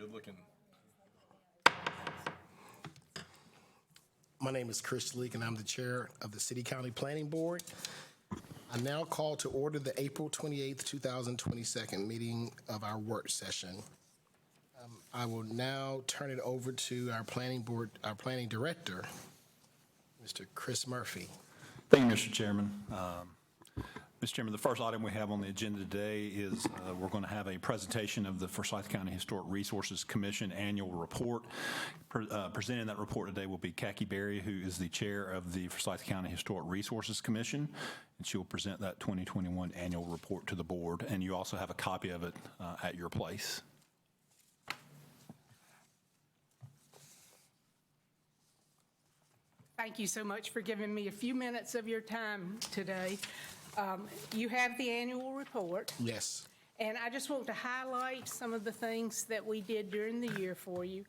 Good looking. My name is Chris Leak, and I'm the chair of the City County Planning Board. I now call to order the April 28th, 2022 meeting of our work session. I will now turn it over to our planning director, Mr. Chris Murphy. Thank you, Mr. Chairman. Mr. Chairman, the first item we have on the agenda today is we're going to have a presentation of the Forsyth County Historic Resources Commission annual report. Presenting that report today will be Khaki Berry, who is the chair of the Forsyth County Historic Resources Commission, and she will present that 2021 annual report to the board, and you also have a copy of it at your place. Thank you so much for giving me a few minutes of your time today. You have the annual report. Yes. And I just want to highlight some of the things that we did during the year for you.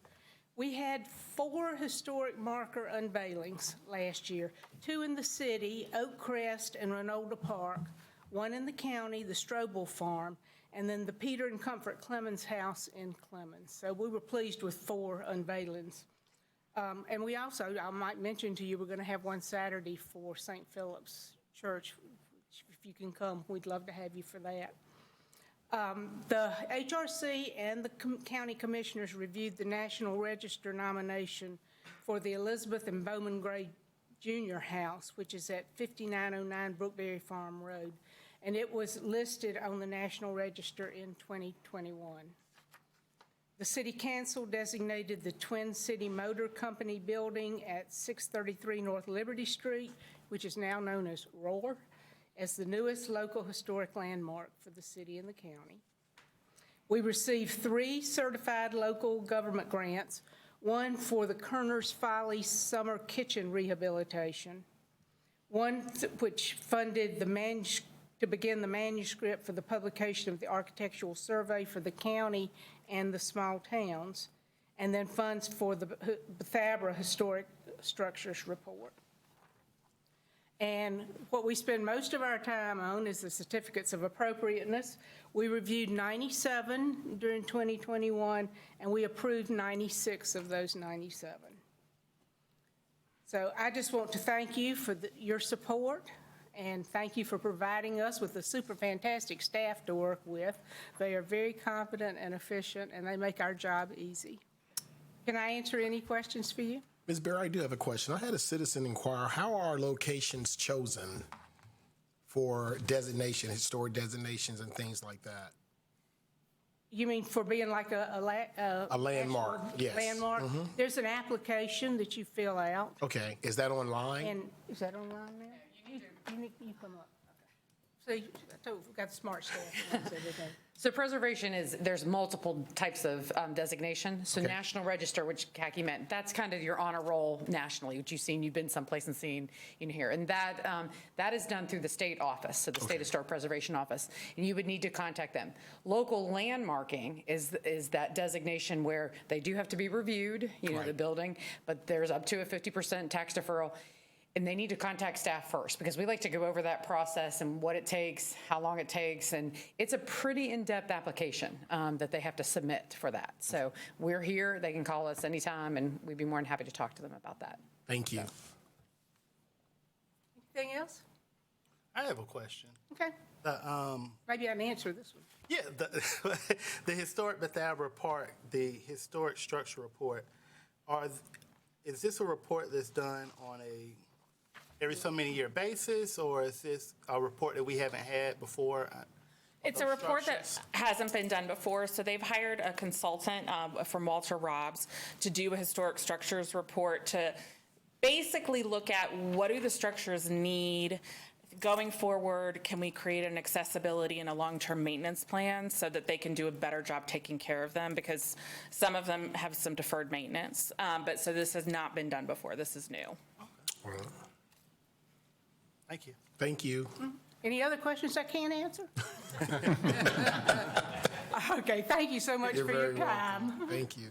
We had 4 historic marker unveilings last year, 2 in the city, Oak Crest and Renolda Park, 1 in the county, the Strobel Farm, and then the Peter and Comfort Clemens House in Clemens. So we were pleased with 4 unveilings. And we also, I might mention to you, we're going to have one Saturday for St. Philip's Church. If you can come, we'd love to have you for that. The HRC and the county commissioners reviewed the National Register nomination for the Elizabeth and Bowman Gray Jr. House, which is at 5909 Brookberry Farm Road. And it was listed on the National Register in 2021. The City Council designated the Twin City Motor Company building at 633 North Liberty Street, which is now known as Roar, as the newest local historic landmark for the city and the county. We received 3 certified local government grants, one for the Kerner's Folly Summer Kitchen Rehabilitation, one which funded to begin the manuscript for the publication of the architectural survey for the county and the small towns, and then funds for the Bethabara Historic Structures Report. And what we spend most of our time on is the certificates of appropriateness. We reviewed 97 during 2021, and we approved 96 of those 97. So I just want to thank you for your support, and thank you for providing us with a super fantastic staff to work with. They are very competent and efficient, and they make our job easy. Can I answer any questions for you? Ms. Berry, I do have a question. I had a citizen inquire, how are locations chosen for designation, historic designations and things like that? You mean for being like a landmark, yes. Landmark? Mm-hmm. There's an application that you fill out. Okay, is that online? And is that online now? You come up. Okay. So I told you, we've got smart staff. So preservation there's multiple types of designation. So okay. National Register, which Khaki meant, that's kind of your honor roll nationally, which you've seen, you've been someplace and seen in here. And that is done through the state office, so the State Historic Preservation Office, and you would need to contact them. Local landmarking is that designation where they do have to be reviewed, the building, but there's up to a 50% tax deferral. And they need to contact staff first, because we like to go over that process and what it takes, how long it takes, and it's a pretty in-depth application that they have to submit for that. So we're here, they can call us anytime, and we'd be more than happy to talk to them about that. Thank you. Anything else? I have a question. Okay. Maybe I can answer this one. Yeah, the historic Bethabara Park, the historic structure report, is this a report that's done on every so many year basis, or is this a report that we haven't had before? It's a report that hasn't been done before, so they've hired a consultant from Walter Robbs to do a historic structures report to basically look at what do the structures need going forward. Can we create an accessibility and a long-term maintenance plan so that they can do a better job taking care of them, because some of them have some deferred maintenance, but so this has not been done before. This is new. Okay. Thank you. Thank you. Any other questions I can't answer? Okay, thank you so much for your time. Welcome. Thank you.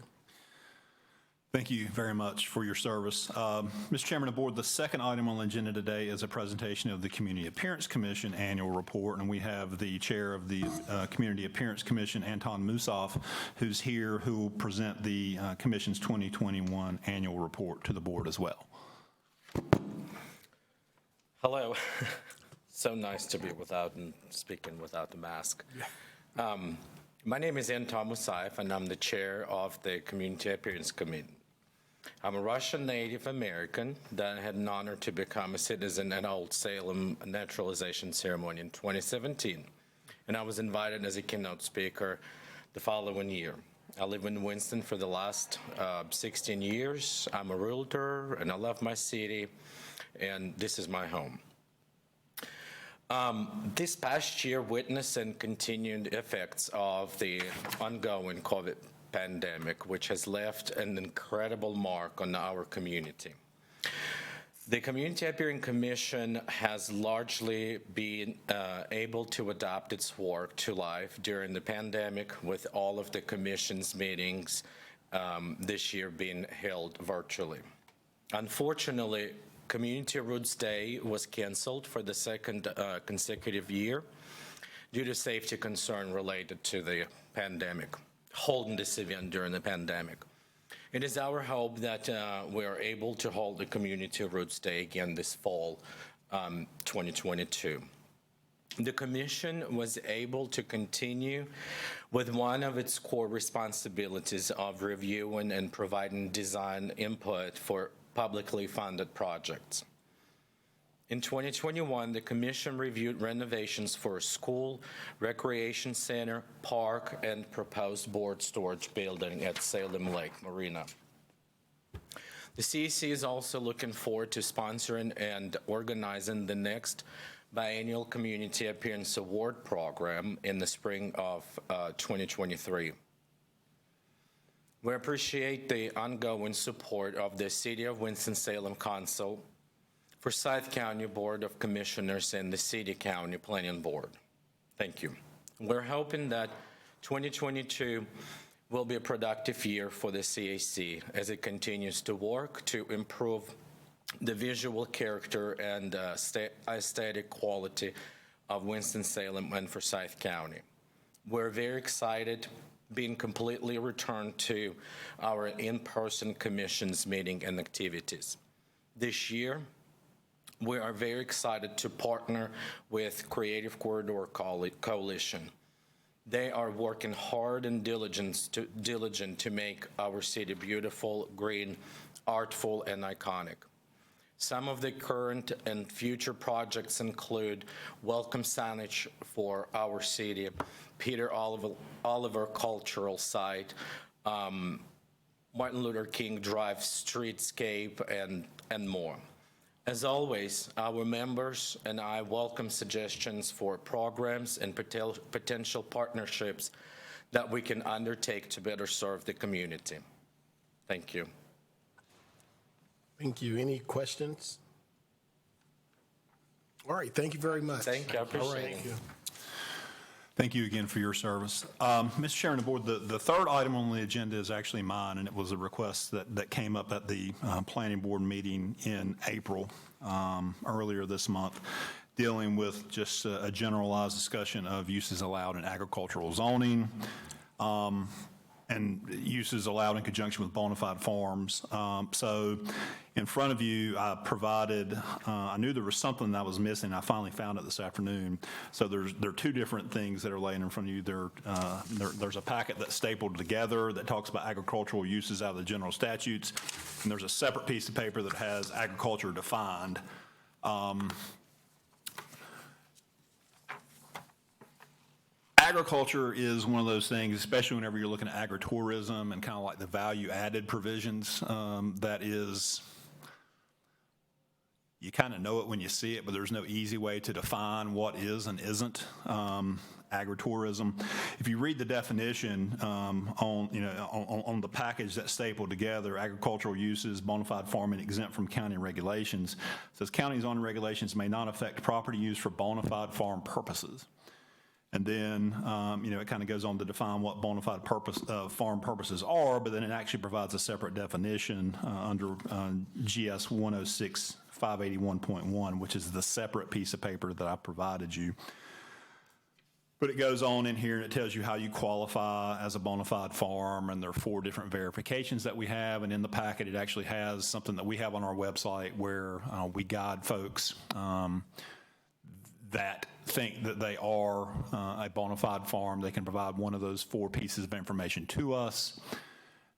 Thank you very much for your service. Mr. Chairman of the Board, the second item on the agenda today is a presentation of the Community Appearance Commission Annual Report, and we have the Chair of the Community Appearance Commission, Anton Musoff, who's here, who will present the Commission's 2021 Annual Report to the Board as well. Hello. So nice to be without and speaking without the mask. My name is Anton Musoff, and I'm the chair of the Community Appearance Committee. I'm a Russian Native American that had an honor to become a citizen at Old Salem naturalization ceremony in 2017, and I was invited as a keynote speaker the following year. I live in Winston for the last 16 years. I'm a realtor, and I love my city, and this is my home. This past year witnessed and continued effects of the ongoing COVID pandemic, which has left an incredible mark on our community. The Community Appearance Commission has largely been able to adapt its work to life during the pandemic, with all of the Commission's meetings this year being held virtually. Unfortunately, Community Roots Day was canceled for the second consecutive year due to safety concern related to the pandemic, holding this event during the pandemic. It is our hope that we are able to hold the Community Roots Day again this fall, 2022. The Commission was able to continue with one of its core responsibilities of reviewing and providing design input for publicly funded projects. In 2021, the Commission reviewed renovations for a school, recreation center, park, and proposed board storage building at Salem Lake Marina. The CEC is also looking forward to sponsoring and organizing the next biennial Community Appearance Award program in the spring of 2023. We appreciate the ongoing support of the City of Winston-Salem Council, Forsyth County Board of Commissioners, and the City County Planning Board. Thank you. We're hoping that 2022 will be a productive year for the CAC as it continues to work to improve the visual character and aesthetic quality of Winston-Salem and Forsyth County. We're very excited being completely returned to our in-person commissions meeting and activities. This year, we are very excited to partner with Creative Corridor Coalition. They are working hard and diligent to make our city beautiful, green, artful, and iconic. Some of the current and future projects include welcome signage for our city, Peter Oliver Cultural Site, Martin Luther King Drive streetscape, and more. As always, our members and I welcome suggestions for programs and potential partnerships that we can undertake to better serve the community. Thank you. Thank you. Any questions? All right, thank you very much. Thank you. I appreciate it. Thank you again for your service. Mr. Chairman of the Board, the third item on the agenda is actually mine, and it was a request that came up at the Planning Board meeting in April, earlier this month, dealing with just a generalized discussion of uses allowed in agricultural zoning, and uses allowed in conjunction with bona fide farms. So in front of you, I provided, I knew there was something that was missing. I finally found it this afternoon. So there are two different things that are laying in front of you. There's a packet that's stapled together that talks about agricultural uses out of the general statutes, and there's a separate piece of paper that has agriculture defined. Agriculture is one of those things, especially whenever you're looking at agritourism and kind of like the value-added provisions, that is, you kind of know it when you see it, but there's no easy way to define what is and isn't agritourism. If you read the definition on the package that's stapled together, agricultural uses, bona fide farming exempt from county regulations, it says county zoning regulations may not affect property use for bona fide farm purposes. And then, it kind of goes on to define what bona fide farm purposes are, but then it actually provides a separate definition under GS 106-581.1, which is the separate piece of paper that I provided you. But it goes on in here and it tells you how you qualify as a bona fide farm, and there are 4 different verifications that we have. And in the packet, it actually has something that we have on our website where we guide folks that think that they are a bona fide farm. They can provide one of those 4 pieces of information to us.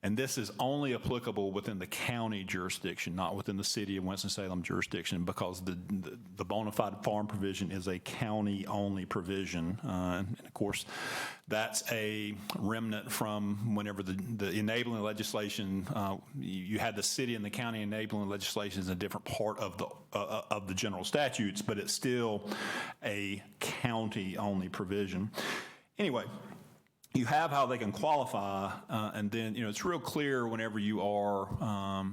And this is only applicable within the county jurisdiction, not within the city of Winston-Salem jurisdiction, because the bona fide farm provision is a county-only provision. And of course, that's a remnant from whenever the enabling legislation, you had the city and the county enabling legislation is a different part of the general statutes, but it's still a county-only provision. Anyway, you have how they can qualify, and then it's real clear whenever you are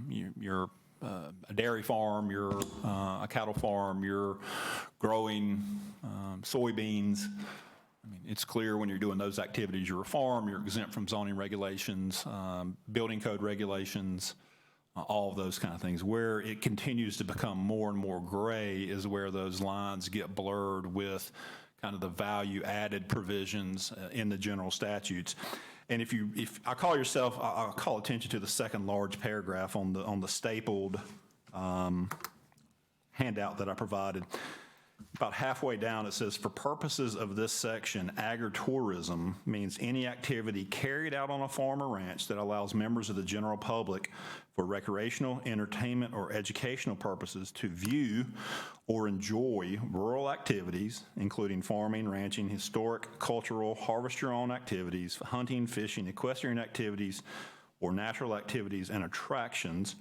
you're a dairy farm, you're a cattle farm, you're growing soybeans. I mean, it's clear when you're doing those activities, you're a farm, you're exempt from zoning regulations, building code regulations, all of those kind of things. Where it continues to become more and more gray is where those lines get blurred with kind of the value added provisions in the general statutes. And if I call yourself, I'll call attention to the second large paragraph on the stapled handout that I provided. About halfway down, it says, for purposes of this section, agritourism means any activity carried out on a farm or ranch that allows members of the general public for recreational, entertainment, or educational purposes to view or enjoy rural activities, including farming, ranching, historic, cultural, harvest-your-own activities, hunting, fishing, equestrian activities, or natural activities and attractions.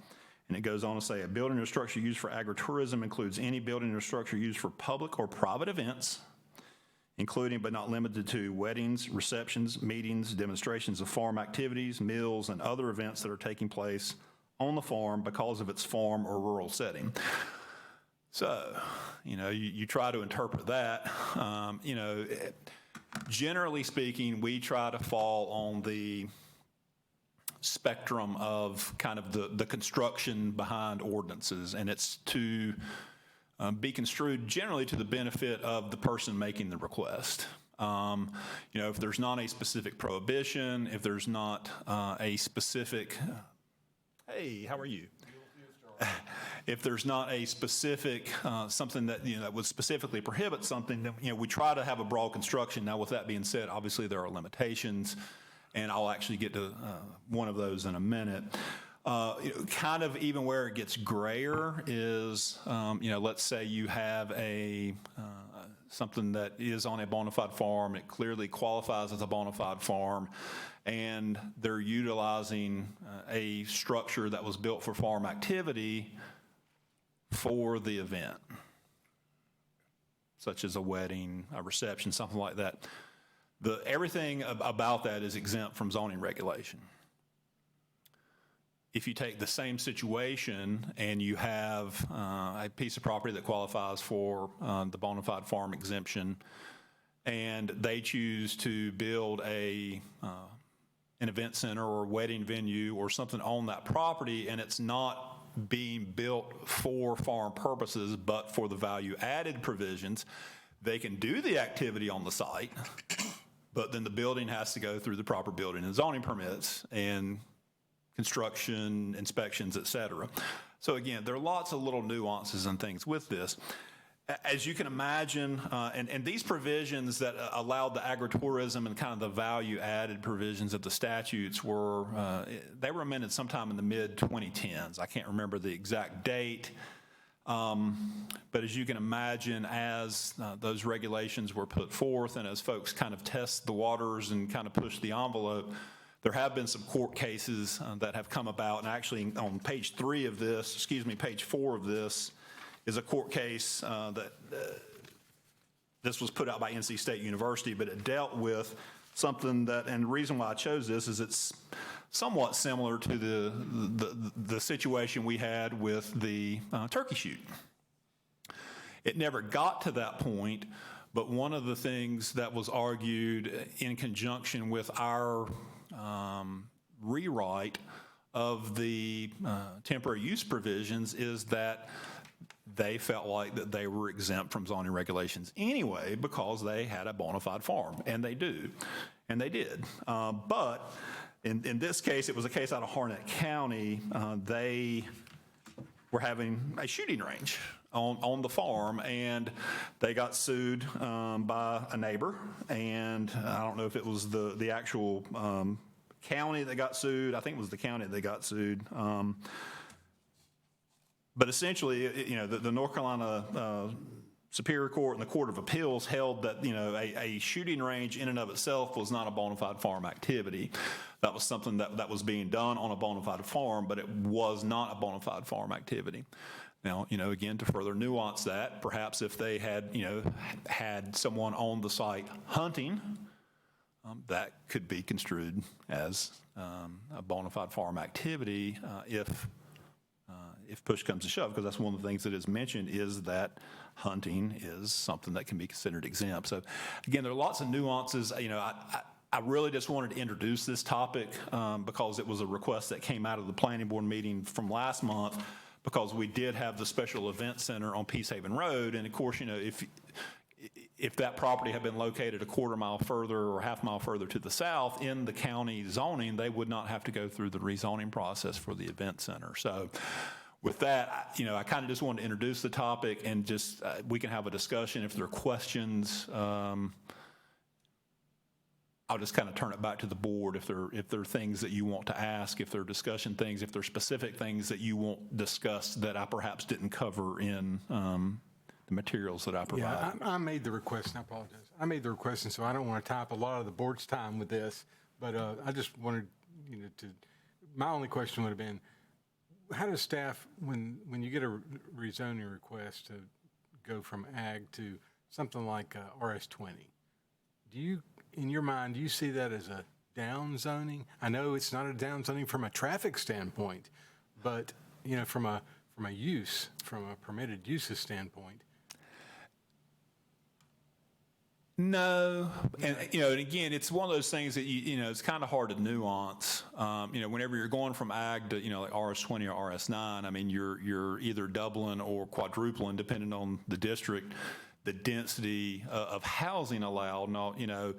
And it goes on to say, a building or structure used for agritourism includes any building or structure used for public or private events, including but not limited to weddings, receptions, meetings, demonstrations of farm activities, meals, and other events that are taking place on the farm because of its farm or rural setting. So, you try to interpret that. Generally speaking, we try to fall on the spectrum of kind of the construction behind ordinances, and it's to be construed generally to the benefit of the person making the request. If there's not a specific prohibition, if there's not a specific, hey, how are you? If there's not a specific something that that would specifically prohibit something, then we try to have a broad construction. Now, with that being said, obviously there are limitations. And I'll actually get to one of those in a minute. Kind of even where it gets grayer is, let's say you have something that is on a bona fide farm. It clearly qualifies as a bona fide farm, and they're utilizing a structure that was built for farm activity for the event, such as a wedding, a reception, something like that. Everything about that is exempt from zoning regulation. If you take the same situation and you have a piece of property that qualifies for the bona fide farm exemption, and they choose to build an event center or wedding venue or something on that property, and it's not being built for farm purposes but for the value added provisions, they can do the activity on the site. But then the building has to go through the proper building and zoning permits and construction, inspections, et cetera. So again, there are lots of little nuances and things with this. As you can imagine, and these provisions that allowed the agritourism and kind of the value-added provisions of the statutes they were amended sometime in the mid-2010s. I can't remember the exact date. But as you can imagine, as those regulations were put forth and as folks kind of test the waters and kind of push the envelope, there have been some court cases that have come about. And actually on page 4 of this is a court case that this was put out by NC State University, but it dealt with something that, and the reason why I chose this is it's somewhat similar to the situation we had with the turkey shoot. It never got to that point, But one of the things that was argued in conjunction with our rewrite of the temporary use provisions is that they felt like that they were exempt from zoning regulations anyway because they had a bona fide farm, and they do, and they did. But in this case, it was a case out of Harnett County. They were having a shooting range on the farm, and they got sued by a neighbor, and I don't know if it was the actual county that got sued. I think it was the county that got sued. But essentially, you know, the North Carolina Superior Court and the Court of Appeals held that, you know, a shooting range in and of itself was not a bona fide farm activity. That was something that was being done on a bona fide farm, but it was not a bona fide farm activity. Now, you know, again, to further nuance that, perhaps if they had, you know, had someone on the site hunting, that could be construed as a bona fide farm activity if push comes to shove, because that's one of the things that is mentioned is that hunting is something that can be considered exempt. So again, there are lots of nuances. You know, I really just wanted to introduce this topic because it was a request that came out of the planning board meeting from last month, because we did have the special event center on Peace Haven Road. And of course, you know, if that property had been located a quarter mile further or half mile further to the south in the county zoning, they would not have to go through the rezoning process for the event center. So with that, you know, I kind of just wanted to introduce the topic and just we can have a discussion. If there are questions, I'll just kind of turn it back to the board if there are things that you want to ask, if there are discussion things, if there are specific things that you want discussed that I perhaps didn't cover in the materials that I provided. Yeah, I made the request, and I apologize. I made the request, and so I don't want to tie up a lot of the board's time with this, but I just wanted, you know, my only question would have been, how does staff, when you get a rezoning request to go from ag to something like RS20, do you, in your mind, do you see that as a downzoning? I know it's not a downzoning from a traffic standpoint, but, you know, from a permitted uses standpoint. No, and you know, and again, it's one of those things that you know, it's kind of hard to nuance. You know, whenever you're going from ag to, you know, like RS20 or RS9, I mean, you're either doubling or quadrupling, depending on the district, the density of housing allowed. Now, you know,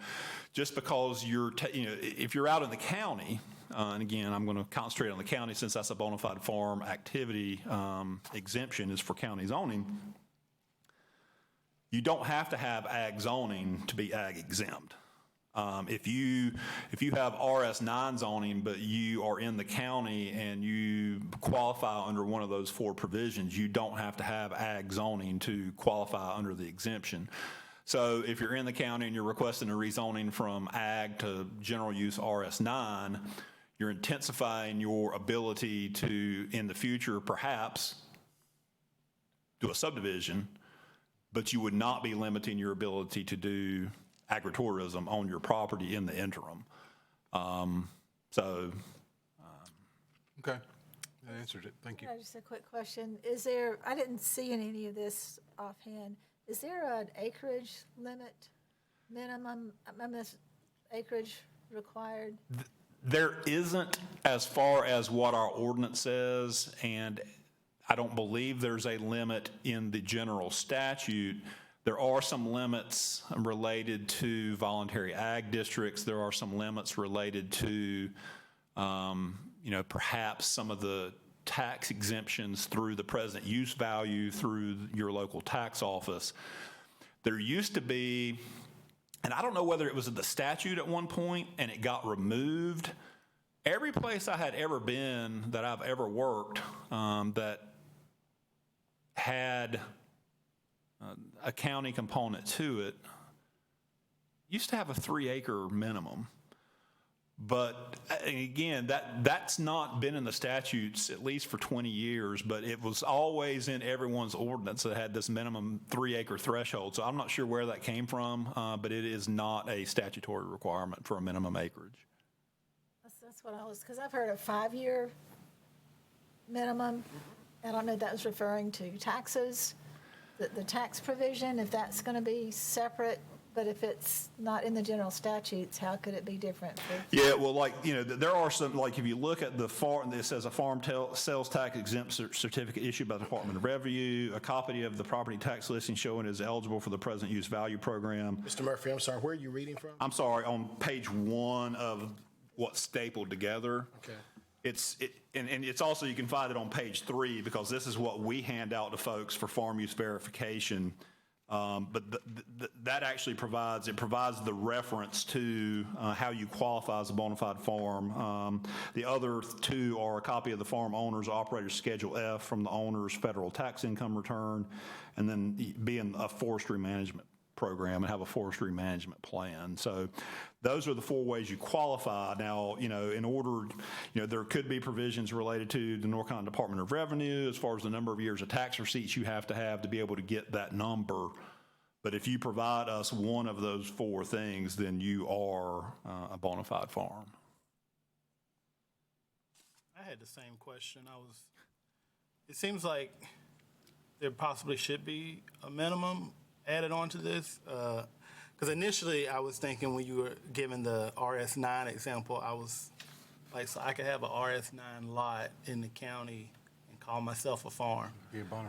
just because you know, if you're out in the county, and again, I'm going to concentrate on the county since that's a bona fide farm activity exemption is for county zoning. You don't have to have ag zoning to be ag exempt. If you have RS9 zoning, but you are in the county and you qualify under one of those four provisions, you don't have to have ag zoning to qualify under the exemption. So if you're in the county and you're requesting a rezoning from ag to general use RS9, you're intensifying your ability to, in the future, perhaps do a subdivision, but you would not be limiting your ability to do agritourism on your property in the interim. Okay, that answers it. Thank you. Just a quick question. Is there, I didn't see in any of this offhand, is there an acreage limit, minimum acreage required? There isn't, as far as what our ordinance says, and I don't believe there's a limit in the general statute. There are some limits related to voluntary ag districts. There are some limits related to, you know, perhaps some of the tax exemptions through the present use value through your local tax office. There used to be, and I don't know whether it was in the statute at one point and it got removed. Every place I had ever been that I've ever worked that had a county component to it used to have a 3-acre minimum. But again, that's not been in the statutes at least for 20 years, but it was always in everyone's ordinance that had this minimum 3-acre threshold. So I'm not sure where that came from, but it is not a statutory requirement for a minimum acreage. That's what I was, because I've heard a 5-year minimum. I don't know if that was referring to taxes the tax provision, if that's going to be separate, but if it's not in the general statutes, how could it be different? Yeah, well, like, there are some, like, if you look at the farm, it says a farm sales tax exempt certificate issued by the Department of Revenue, a copy of the property tax listing showing is eligible for the present use value program. Mr. Murphy, I'm sorry, where are you reading from? I'm sorry, on page 1 of what's stapled together. Okay. And it's also, you can find it on page 3, because this is what we hand out to folks for farm use verification. But that actually provides the reference to how you qualify as a bona fide farm. The other two are a copy of the farm owner's operator's Schedule F from the owner's federal tax income return, and then being a forestry management program and have a forestry management plan. So those are the 4 ways you qualify. Now, in order, there could be provisions related to the North Carolina Department of Revenue as far as the number of years of tax receipts you have to be able to get that number. But if you provide us one of those 4 things, then you are a bona fide farm. I had the same question. It seems like there possibly should be a minimum added on to this. Because initially I was thinking when you were giving the RS9 example, I was like, so I could have a RS9 lot in the county and call myself a farm.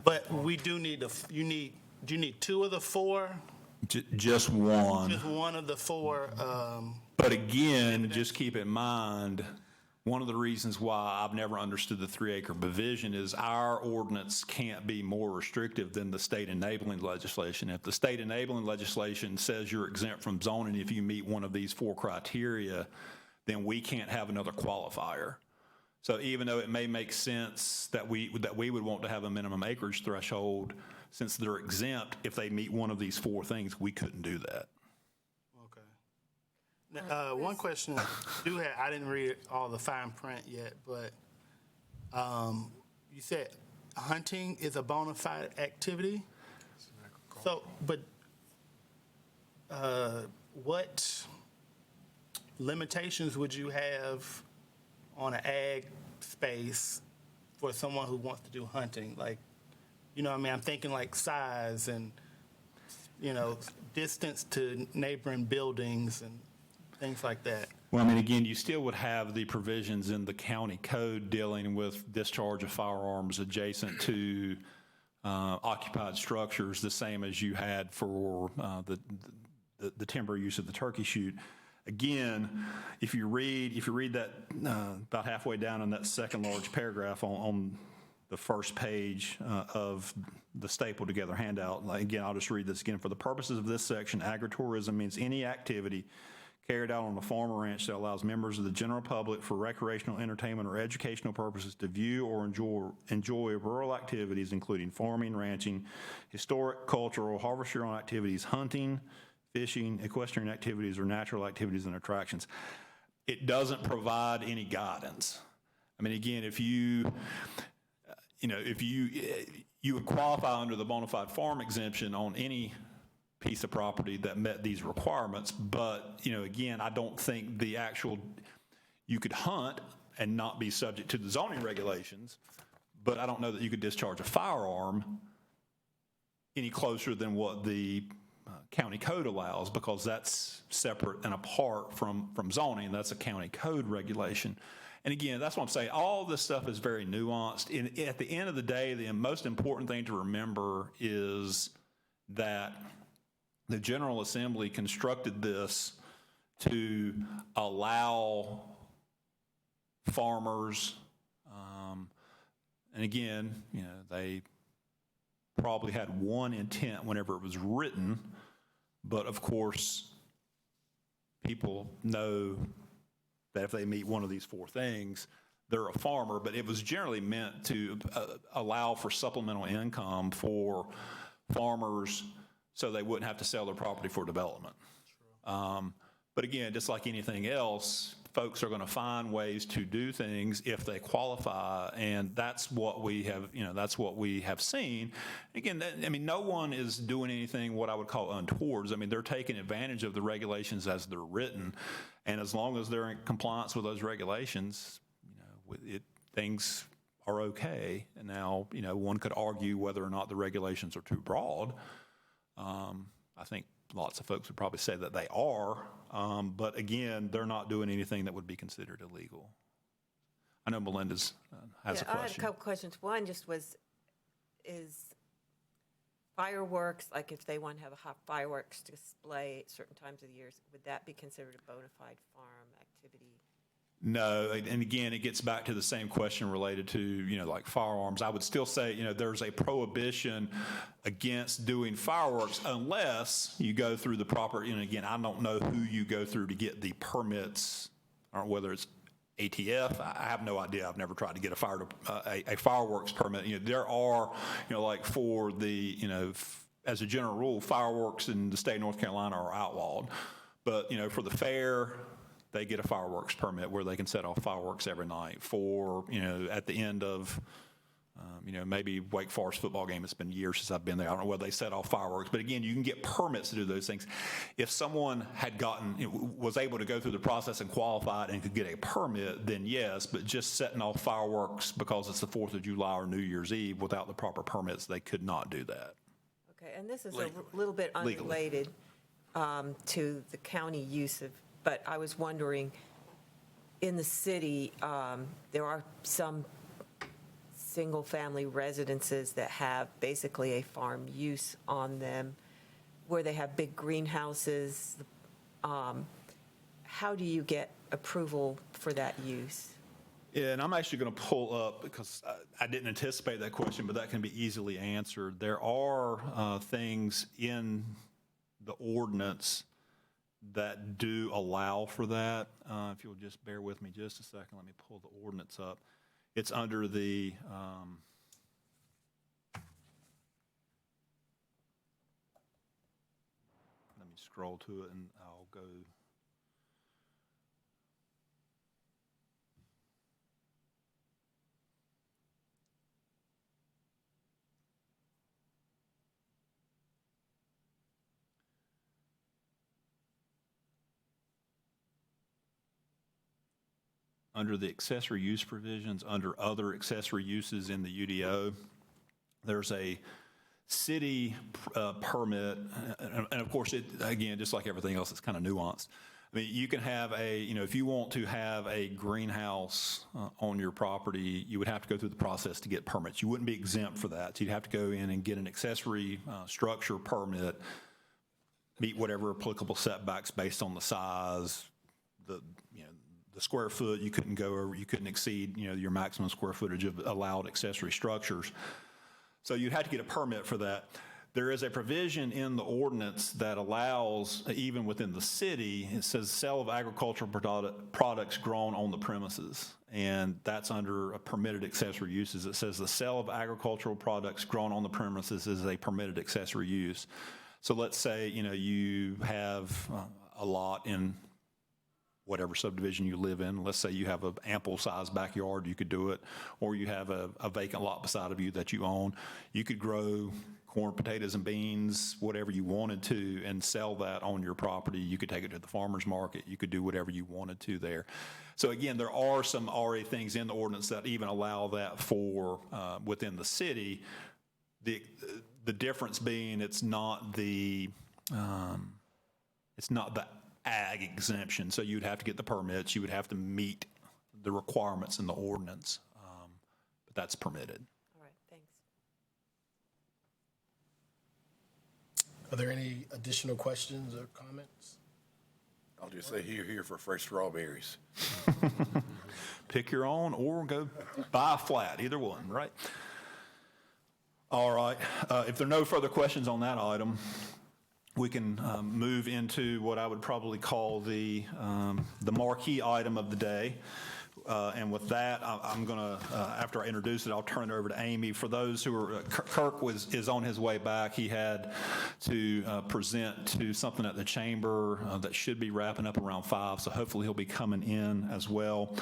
But we do need do you need 2 of the 4? Just one. Just one of the 4. But again, just keep in mind, one of the reasons why I've never understood the 3-acre provision is our ordinance can't be more restrictive than the state enabling legislation. If the state enabling legislation says you're exempt from zoning if you meet one of these 4 criteria, then we can't have another qualifier. So even though it may make sense that we would want to have a minimum acreage threshold, since they're exempt, if they meet one of these 4 things, we couldn't do that. Now, one question I didn't read all the fine print yet, but you said hunting is a bona fide activity. So, but what limitations would you have on an ag space for someone who wants to do hunting? Like, I'm thinking like size and, distance to neighboring buildings and things like that. Well, again, you still would have the provisions in the county code dealing with discharge of firearms adjacent to occupied structures, the same as you had for the timber use of the turkey shoot. Again, if you read that about halfway down in that second large paragraph on the first page of the stapled together handout, again, I'll just read this again. For the purposes of this section, agritourism means any activity carried out on a farm or ranch that allows members of the general public for recreational, entertainment, or educational purposes to view or enjoy rural activities, including farming, ranching, historic, cultural, harvest-year-round activities, hunting, fishing, equestrian activities, or natural activities and attractions. It doesn't provide any guidance. Again, if you would qualify under the bona fide farm exemption on any piece of property that met these requirements, but again, I don't think you could hunt and not be subject to the zoning regulations, but I don't know that you could discharge a firearm any closer than what the county code allows, because that's separate and apart from zoning. That's a county code regulation. And again, that's what I'm saying. All this stuff is very nuanced. And at the end of the day, the most important thing to remember is that the General Assembly constructed this to allow farmers, and again, they probably had one intent whenever it was written, but of course, people know that if they meet one of these 4 things, they're a farmer, but it was generally meant to allow for supplemental income for farmers so they wouldn't have to sell their property for development. But again, just like anything else, folks are going to find ways to do things if they qualify, and that's what we have seen. Again, no one is doing anything what I would call untowards. They're taking advantage of the regulations as they're written, and as long as they're in compliance with those regulations, things are okay. And now, one could argue whether or not the regulations are too broad. I think lots of folks would probably say that they are, but again, they're not doing anything that would be considered illegal. I know Melinda's has a question. I had a couple questions. One just is fireworks, like if they want to have a hot fireworks display at certain times of the year, would that be considered a bona fide farm activity? No, and again, it gets back to the same question related to, like firearms. I would still say, there's a prohibition against doing fireworks unless you go through the proper, again, I don't know who you go through to get the permits, or whether it's ATF. I have no idea. I've never tried to get a fireworks permit. There are, like for the, as a general rule, fireworks in the state of North Carolina are outlawed. But, for the fair, they get a fireworks permit where they can set off fireworks every night. For, at the end of, maybe Wake Forest football game, it's been years since I've been there. I don't know whether they set off fireworks. But again, you can get permits to do those things. If someone had was able to go through the process and qualified and could get a permit, then yes. But just setting off fireworks because it's the 4th of July or New Year's Eve without the proper permits, they could not do that. Okay, and this is a little bit unrelated to the county use of, but I was wondering, in the city, there are some single-family residences that have basically a farm use on them, where they have big greenhouses. How do you get approval for that use? Yeah, and I'm actually going to pull up, because I didn't anticipate that question, but that can be easily answered. There are things in the ordinance that do allow for that. If you'll just bear with me just a second, let me pull the ordinance up. It's under the let me scroll to it and I'll go. Under the accessory use provisions, under other accessory uses in the UDO, there's a city permit, and of course, again, just like everything else, it's kind of nuanced. I mean, you can have if you want to have a greenhouse on your property, you would have to go through the process to get permits. You wouldn't be exempt for that. So you'd have to go in and get an accessory structure permit, meet whatever applicable setbacks based on the size, the square foot. You couldn't go over, you couldn't exceed, your maximum square footage of allowed accessory structures. So you'd have to get a permit for that. There is a provision in the ordinance that allows, even within the city, it says sale of agricultural products grown on the premises. And that's under a permitted accessory uses. It says the sale of agricultural products grown on the premises is a permitted accessory use. So let's say, you have a lot in whatever subdivision you live in. Let's say you have an ample sized backyard, you could do it, or you have a vacant lot beside of you that you own. You could grow corn, potatoes, and beans, whatever you wanted to, and sell that on your property. You could take it to the farmer's market. You could do whatever you wanted to there. So again, there are some already things in the ordinance that even allow that for within the city. The difference being it's not the ag exemption, so you'd have to get the permits, you would have to meet the requirements in the ordinance, but that's permitted. All right, thanks. Are there any additional questions or comments? I'll just say here for fresh strawberries. Pick your own or go buy a flat, either one, right? All right, if there are no further questions on that item, we can move into what I would probably call the marquee item of the day. And with that, I'm going to, after I introduce it, I'll turn it over to Amy. For those who are, Kirk is on his way back. He had to present to something at the chamber that should be wrapping up around 5, so hopefully he'll be coming in as well.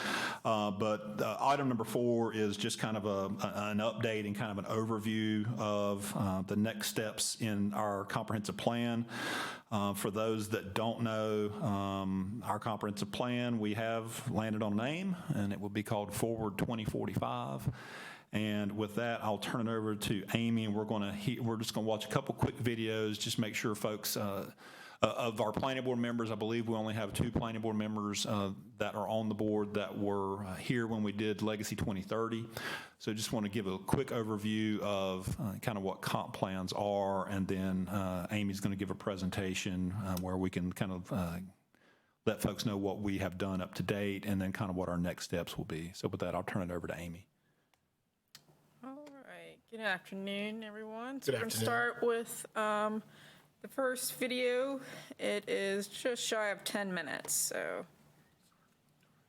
But item number 4 is just kind of an update and kind of an overview of the next steps in our comprehensive plan. For those that don't know, our comprehensive plan, we have landed on a name, and it will be called Forward 2045. And with that, I'll turn it over to Amy, and we're just going to watch a couple quick videos, just make sure folks, of our planning board members, I believe we only have 2 planning board members that are on the board that were here when we did Legacy 2030. So just want to give a quick overview of kind of what comp plans are, and then Amy's going to give a presentation where we can kind of let folks know what we have done up to date, and then kind of what our next steps will be. So with that, I'll turn it over to Amy. All right. Good afternoon, everyone. Good We're going to start with the first video. It is just shy of 10 minutes, so.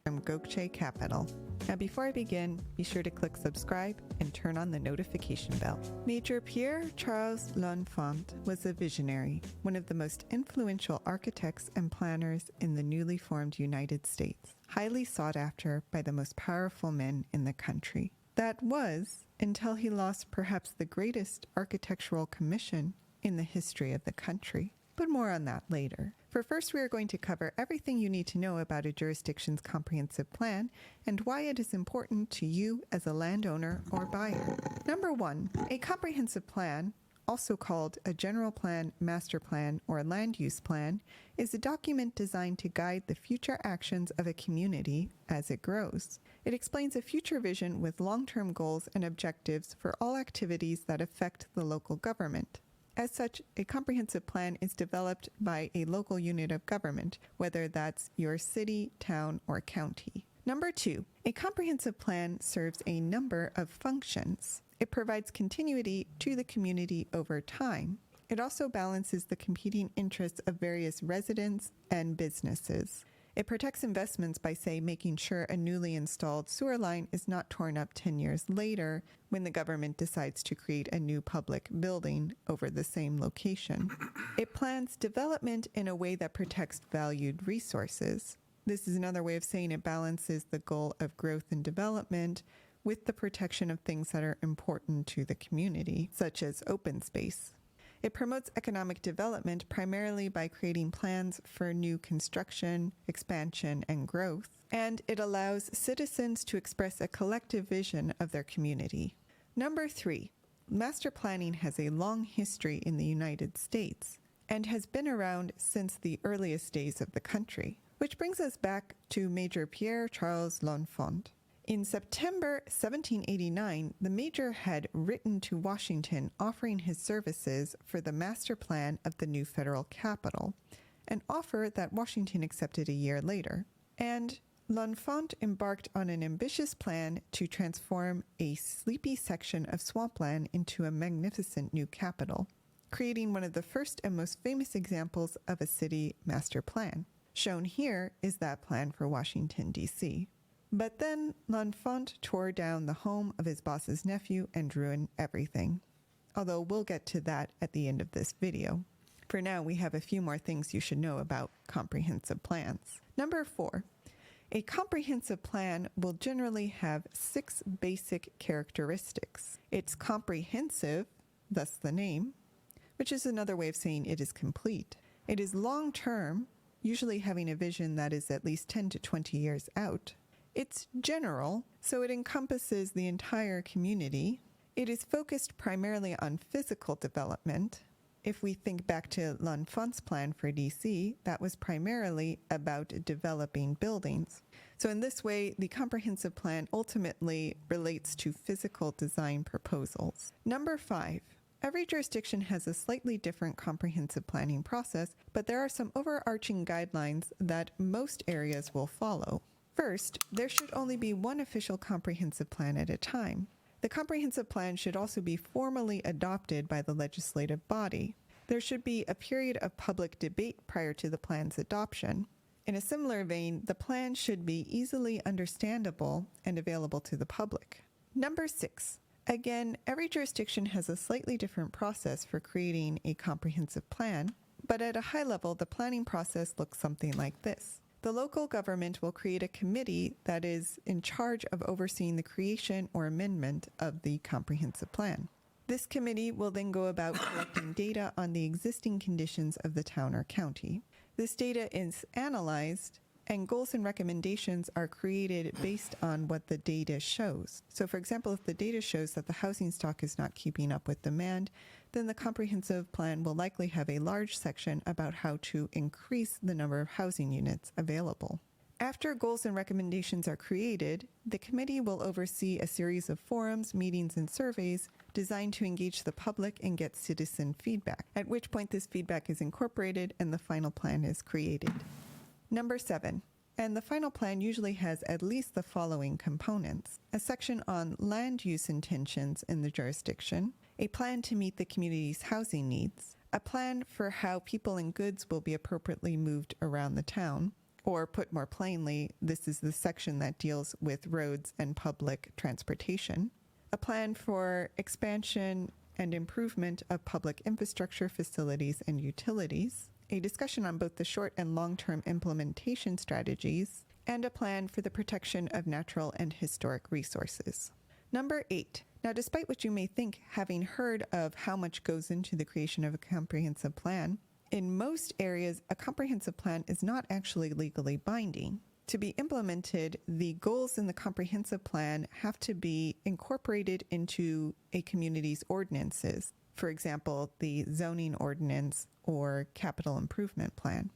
From Gokche Capital. Now before I begin, be sure to click subscribe and turn on the notification bell. Major Pierre Charles L'Enfant was a visionary, one of the most influential architects and planners in the newly formed United States, highly sought after by the most powerful men in the country. That was until he lost perhaps the greatest architectural commission in the history of the country. But more on that later. For first, we are going to cover everything you need to know about a jurisdiction's comprehensive plan and why it is important to you as a landowner or buyer. Number 1, a comprehensive plan, also called a general plan, master plan, or land use plan, is a document designed to guide the future actions of a community as it grows. It explains a future vision with long-term goals and objectives for all activities that affect the local government. As such, a comprehensive plan is developed by a local unit of government, whether that's your city, town, or county. Number 2, a comprehensive plan serves a number of functions. It provides continuity to the community over time. It also balances the competing interests of various residents and businesses. It protects investments by, say, making sure a newly installed sewer line is not torn up 10 years later when the government decides to create a new public building over the same location. It plans development in a way that protects valued resources. This is another way of saying it balances the goal of growth and development with the protection of things that are important to the community, such as open space. It promotes economic development primarily by creating plans for new construction, expansion, and growth, and it allows citizens to express a collective vision of their community. Number 3, master planning has a long history in the United States and has been around since the earliest days of the country, which brings us back to Major Pierre Charles L'Enfant. In September 1789, the Major had written to Washington offering his services for the master plan of the new federal capital, an offer that Washington accepted a year later. And L'Enfant embarked on an ambitious plan to transform a sleepy section of swampland into a magnificent new capital, creating one of the first and most famous examples of a city master plan. Shown here is that plan for Washington, D.C. But then L'Enfant tore down the home of his boss's nephew and ruined everything. Although we'll get to that at the end of this video. For now, we have a few more things you should know about comprehensive plans. Number 4, a comprehensive plan will generally have 6 basic characteristics. It's comprehensive, thus the name, which is another way of saying it is complete. It is long-term, usually having a vision that is at least 10 to 20 years out. It's general, so it encompasses the entire community. It is focused primarily on physical development. If we think back to L'Enfant's plan for DC, that was primarily about developing buildings. So in this way, the comprehensive plan ultimately relates to physical design proposals. Number 5, every jurisdiction has a slightly different comprehensive planning process, but there are some overarching guidelines that most areas will follow. First, there should only be one official comprehensive plan at a time. The comprehensive plan should also be formally adopted by the legislative body. There should be a period of public debate prior to the plan's adoption. In a similar vein, the plan should be easily understandable and available to the public. Number 6. Again, every jurisdiction has a slightly different process for creating a comprehensive plan, but at a high level, the planning process looks something like this. The local government will create a committee that is in charge of overseeing the creation or amendment of the comprehensive plan. This committee will then go about collecting data on the existing conditions of the town or county. This data is analyzed and goals and recommendations are created based on what the data shows. So for example, if the data shows that the housing stock is not keeping up with demand, then the comprehensive plan will likely have a large section about how to increase the number of housing units available. After goals and recommendations are created, the committee will oversee a series of forums, meetings, and surveys designed to engage the public and get citizen feedback, at which point this feedback is incorporated and the final plan is created. Number 7. And the final plan usually has at least the following components: a section on land use intentions in the jurisdiction, a plan to meet the community's housing needs, a plan for how people and goods will be appropriately moved around the town, or put more plainly, this is the section that deals with roads and public transportation, a plan for expansion and improvement of public infrastructure, facilities, and utilities, a discussion on both the short and long-term implementation strategies, and a plan for the protection of natural and historic resources. Number 8. Now, despite what you may think, having heard of how much goes into the creation of a comprehensive plan, in most areas, a comprehensive plan is not actually legally binding. To be implemented, the goals in the comprehensive plan have to be incorporated into a community's ordinances. For example, the zoning ordinance or capital improvement plan.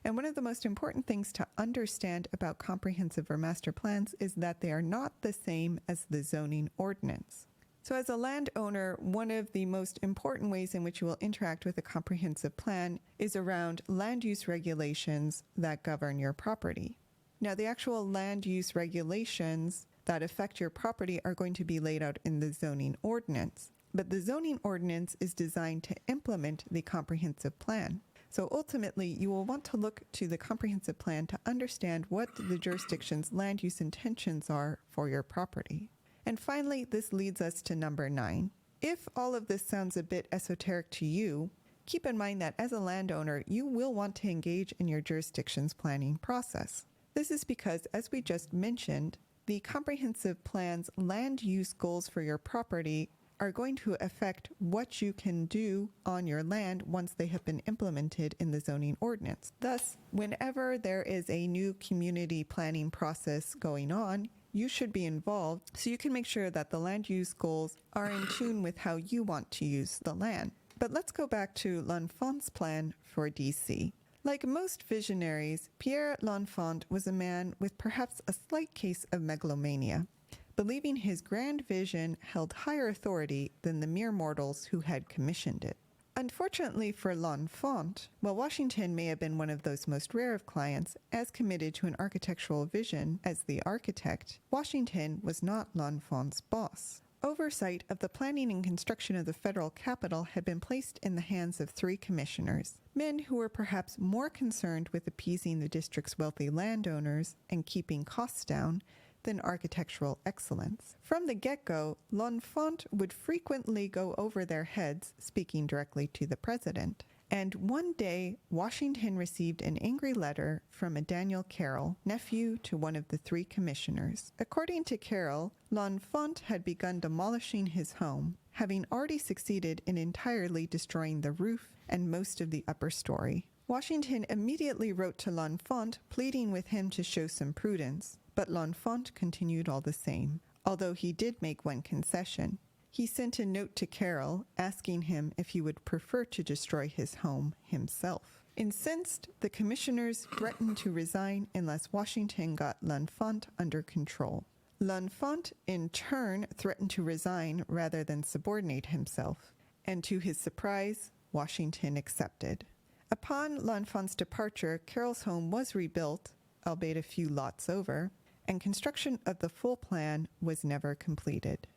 And one of the most important things to understand about comprehensive or master plans is that they are not the same as the zoning ordinance. So as a landowner, one of the most important ways in which you will interact with a comprehensive plan is around land use regulations that govern your property. Now, the actual land use regulations that affect your property are going to be laid out in the zoning ordinance. But the zoning ordinance is designed to implement the comprehensive plan. So ultimately, you will want to look to the comprehensive plan to understand what the jurisdiction's land use intentions are for your property. And finally, this leads us to number 9. If all of this sounds a bit esoteric to you, keep in mind that as a landowner, you will want to engage in your jurisdiction's planning process. This is because, as we just mentioned, the comprehensive plan's land use goals for your property are going to affect what you can do on your land once they have been implemented in the zoning ordinance. Thus, whenever there is a new community planning process going on, you should be involved so you can make sure that the land use goals are in tune with how you want to use the land. But let's go back to L'Enfant's plan for DC. Like most visionaries, Pierre L'Enfant was a man with perhaps a slight case of megalomania, believing his grand vision held higher authority than the mere mortals who had commissioned it. Unfortunately for L'Enfant, while Washington may have been one of those most rare of clients as committed to an architectural vision as the architect, Washington was not L'Enfant's boss. Oversight of the planning and construction of the federal capital had been placed in the hands of 3 commissioners, men who were perhaps more concerned with appeasing the district's wealthy landowners and keeping costs down than architectural excellence. From the get-go, L'Enfant would frequently go over their heads, speaking directly to the president. And one day, Washington received an angry letter from a Daniel Carroll, nephew to one of the 3 commissioners. According to Carroll, L'Enfant had begun demolishing his home, having already succeeded in entirely destroying the roof and most of the upper story. Washington immediately wrote to L'Enfant, pleading with him to show some prudence. But L'Enfant continued all the same, although he did make one concession. He sent a note to Carroll asking him if he would prefer to destroy his home himself. Incensed, the commissioners threatened to resign unless Washington got L'Enfant under control. L'Enfant, in turn, threatened to resign rather than subordinate himself, and to his surprise, Washington accepted. Upon L'Enfant's departure, Carroll's home was rebuilt, albeit a few lots over, and construction of the full plan was never completed.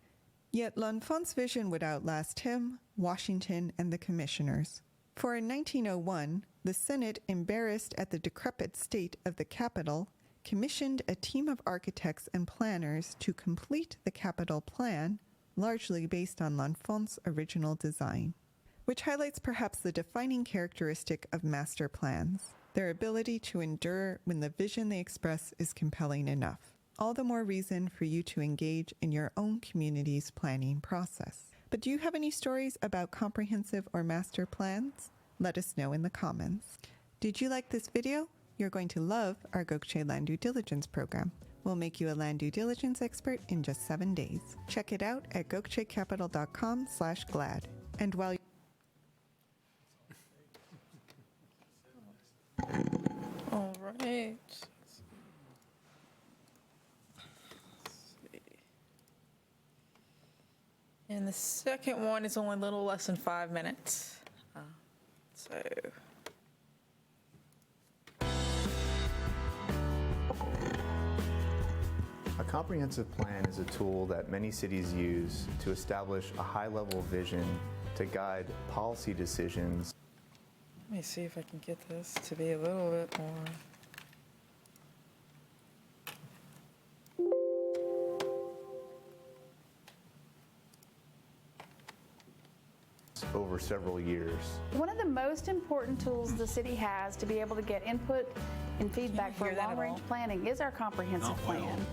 Yet L'Enfant's vision would outlast him, Washington, and the commissioners. For in 1901, the Senate, embarrassed at the decrepit state of the Capitol, commissioned a team of architects and planners to complete the Capitol plan, largely based on L'Enfant's original design, which highlights perhaps the defining characteristic of master plans: their ability to endure when the vision they express is compelling enough. All the more reason for you to engage in your own community's planning process. But do you have any stories about comprehensive or master plans? Let us know in the comments. Did you like this video? You're going to love our Gokche Land Due Diligence program. We'll make you a land due diligence expert in just 7 days. Check it out at gokchecapital.com/glad. And while All right. And the second one is only a little less than 5 minutes. So. A comprehensive plan is a tool that many cities use to establish a high-level vision to guide policy decisions. Let me see if I can get this to be a little bit more. Over several years. One of the most important tools the city has to be able to get input and feedback for long-range planning is our comprehensive plan.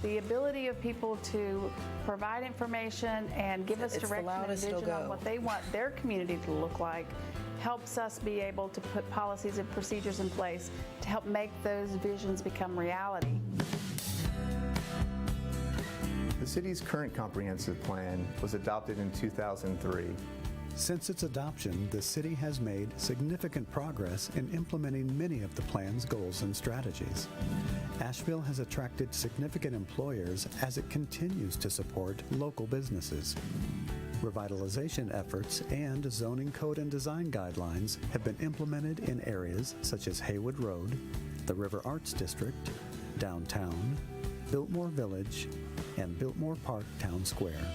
The ability of people to provide information and give us direction and vision on what they want their community to look like helps us be able to put policies and procedures in place to help make those visions become reality. The city's current comprehensive plan was adopted in 2003. Since its adoption, the city has made significant progress in implementing many of the plan's goals and strategies. Asheville has attracted significant employers as it continues to support local businesses. Revitalization efforts and zoning code and design guidelines have been implemented in areas such as Haywood Road, the River Arts District, downtown, Biltmore Village, and Biltmore Park Town Square.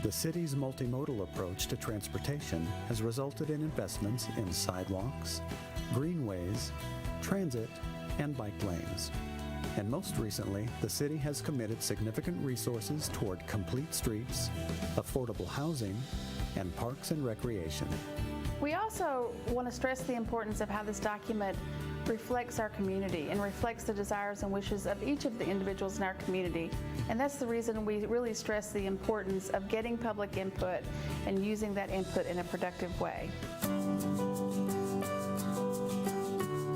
The city's multimodal approach to transportation has resulted in investments in sidewalks, greenways, transit, and bike lanes. And most recently, the city has committed significant resources toward complete streets, affordable housing, and parks and recreation. We also want to stress the importance of how this document reflects our community and reflects the desires and wishes of each of the individuals in our community. And that's the reason we really stress the importance of getting public input and using that input in a productive way.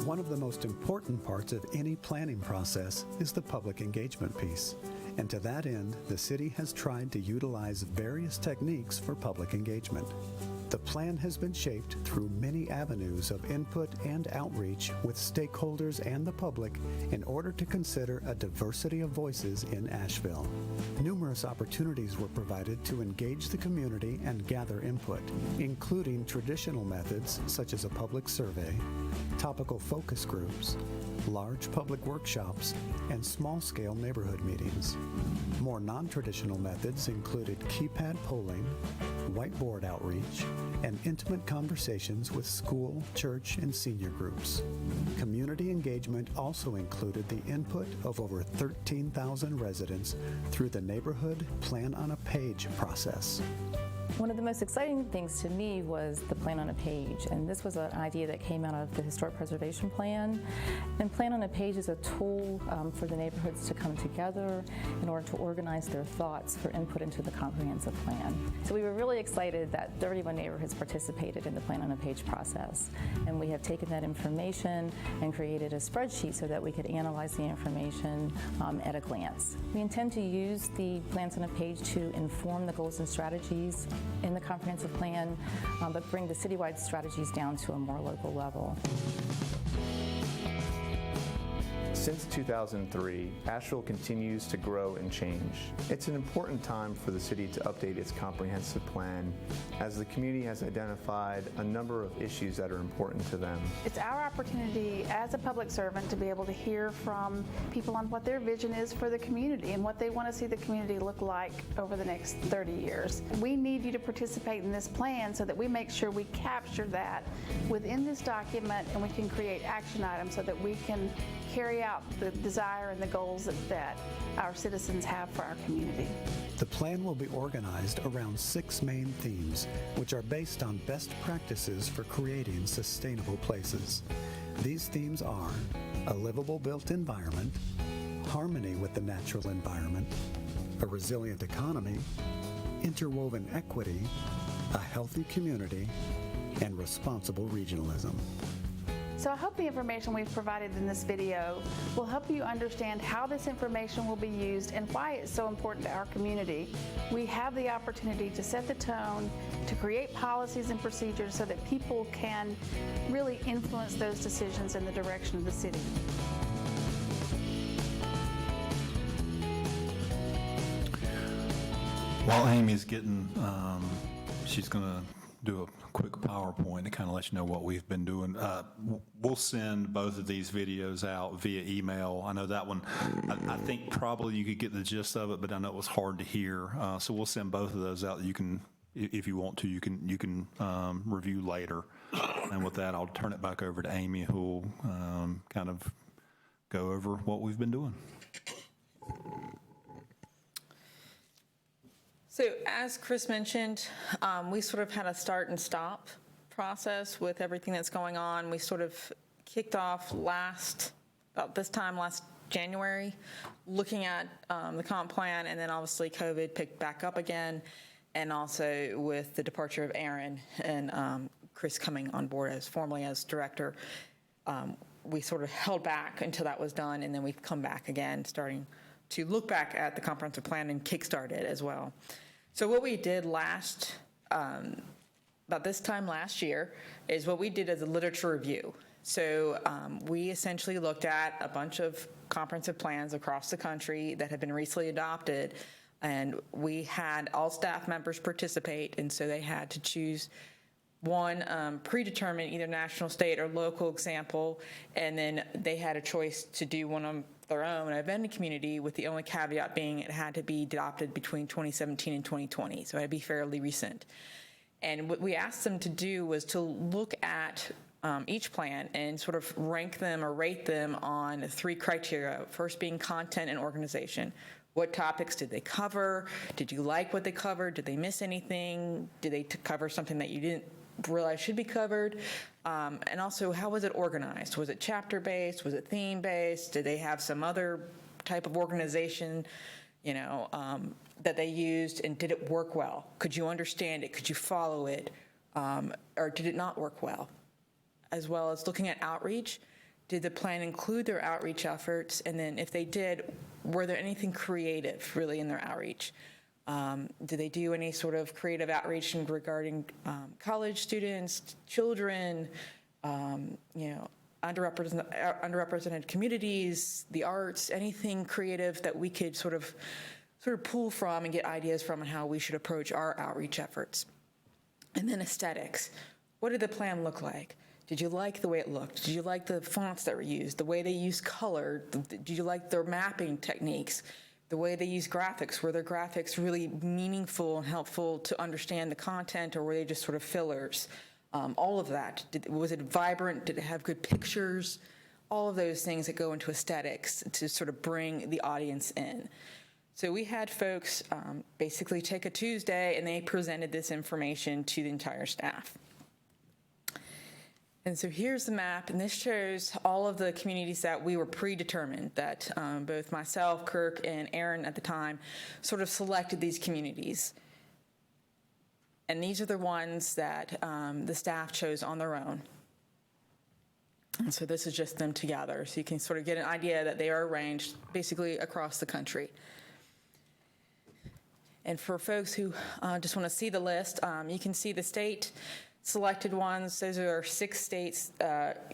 One of the most important parts of any planning process is the public engagement piece. And to that end, the city has tried to utilize various techniques for public engagement. The plan has been shaped through many avenues of input and outreach with stakeholders and the public in order to consider a diversity of voices in Asheville. Numerous opportunities were provided to engage the community and gather input, including traditional methods such as a public survey, topical focus groups, large public workshops, and small-scale neighborhood meetings. More non-traditional methods included keypad polling, whiteboard outreach, and intimate conversations with school, church, and senior groups. Community engagement also included the input of over 13,000 residents through the Neighborhood Plan on a Page process. One of the most exciting things to me was the Plan on a Page, and this was an idea that came out of the Historic Preservation Plan. And Plan on a Page is a tool for the neighborhoods to come together in order to organize their thoughts for input into the comprehensive plan. So we were really excited that 31 neighborhoods participated in the Plan on a Page process, and we have taken that information and created a spreadsheet so that we could analyze the information at a glance. We intend to use the Plans on a Page to inform the goals and strategies in the comprehensive plan, but bring the citywide strategies down to a more local level. Since 2003, Asheville continues to grow and change. It's an important time for the city to update its comprehensive plan as the community has identified a number of issues that are important to them. It's our opportunity as a public servant to be able to hear from people on what their vision is for the community and what they want to see the community look like over the next 30 years. We need you to participate in this plan so that we make sure we capture that within this document and we can create action items so that we can carry out the desire and the goals that our citizens have for our community. The plan will be organized around 6 main themes, which are based on best practices for creating sustainable places. These themes are a livable built environment, harmony with the natural environment, a resilient economy, interwoven equity, a healthy community, and responsible regionalism. So I hope the information we've provided in this video will help you understand how this information will be used and why it's so important to our community. We have the opportunity to set the tone, to create policies and procedures so that people can really influence those decisions in the direction of the city. While Amy's getting, she's going to do a quick PowerPoint to kind of let you know what we've been doing. We'll send both of these videos out via email. I know that one, I think probably you could get the gist of it, but I know it was hard to hear. So we'll send both of those out. You can, if you want to, you can review later. And with that, I'll turn it back over to Amy, who will kind of go over what we've been doing. So as Chris mentioned, we sort of had a start and stop process with everything that's going on. We sort of kicked off about this time last January, looking at the comp plan, and then obviously COVID picked back up again, and also with the departure of Aaron and Chris coming on board formally as director, we sort of held back until that was done, and then we've come back again, starting to look back at the comprehensive plan and kickstart it as well. So what we did about this time last year is what we did as a literature review. So we essentially looked at a bunch of comprehensive plans across the country that have been recently adopted, and we had all staff members participate, and so they had to choose one predetermined either national, state, or local example, and then they had a choice to do one of their own event in community, with the only caveat being it had to be adopted between 2017 and 2020, so it had to be fairly recent. And what we asked them to do was to look at each plan and sort of rank them or rate them on 3 criteria, first being content and organization. What topics did they cover? Did you like what they covered? Did they miss anything? Did they cover something that you didn't realize should be covered? And also, how was it organized? Was it chapter-based? Was it theme-based? Did they have some other type of organization, that they used, and did it work well? Could you understand it? Could you follow it? Or did it not work well? As well as looking at outreach, did the plan include their outreach efforts? And then if they did, were there anything creative really in their outreach? Did they do any sort of creative outreach regarding college students, children, underrepresented communities, the arts, anything creative that we could sort of pull from and get ideas from, and how we should approach our outreach efforts? And then aesthetics. What did the plan look like? Did you like the way it looked? Did you like the fonts that were used, the way they used color? Did you like their mapping techniques? The way they use graphics? Were their graphics really meaningful and helpful to understand the content, or were they just sort of fillers? All of that. Was it vibrant? Did it have good pictures? All of those things that go into aesthetics to sort of bring the audience in. So we had folks basically take a Tuesday, and they presented this information to the entire staff. And so here's the map, and this shows all of the communities that we were predetermined, that both myself, Kirk, and Aaron at the time sort of selected these communities. And these are the ones that the staff chose on their own. And so this is just them together. So you can sort of get an idea that they are arranged basically across the country. And for folks who just want to see the list, you can see the state selected ones. Those are our 6 states,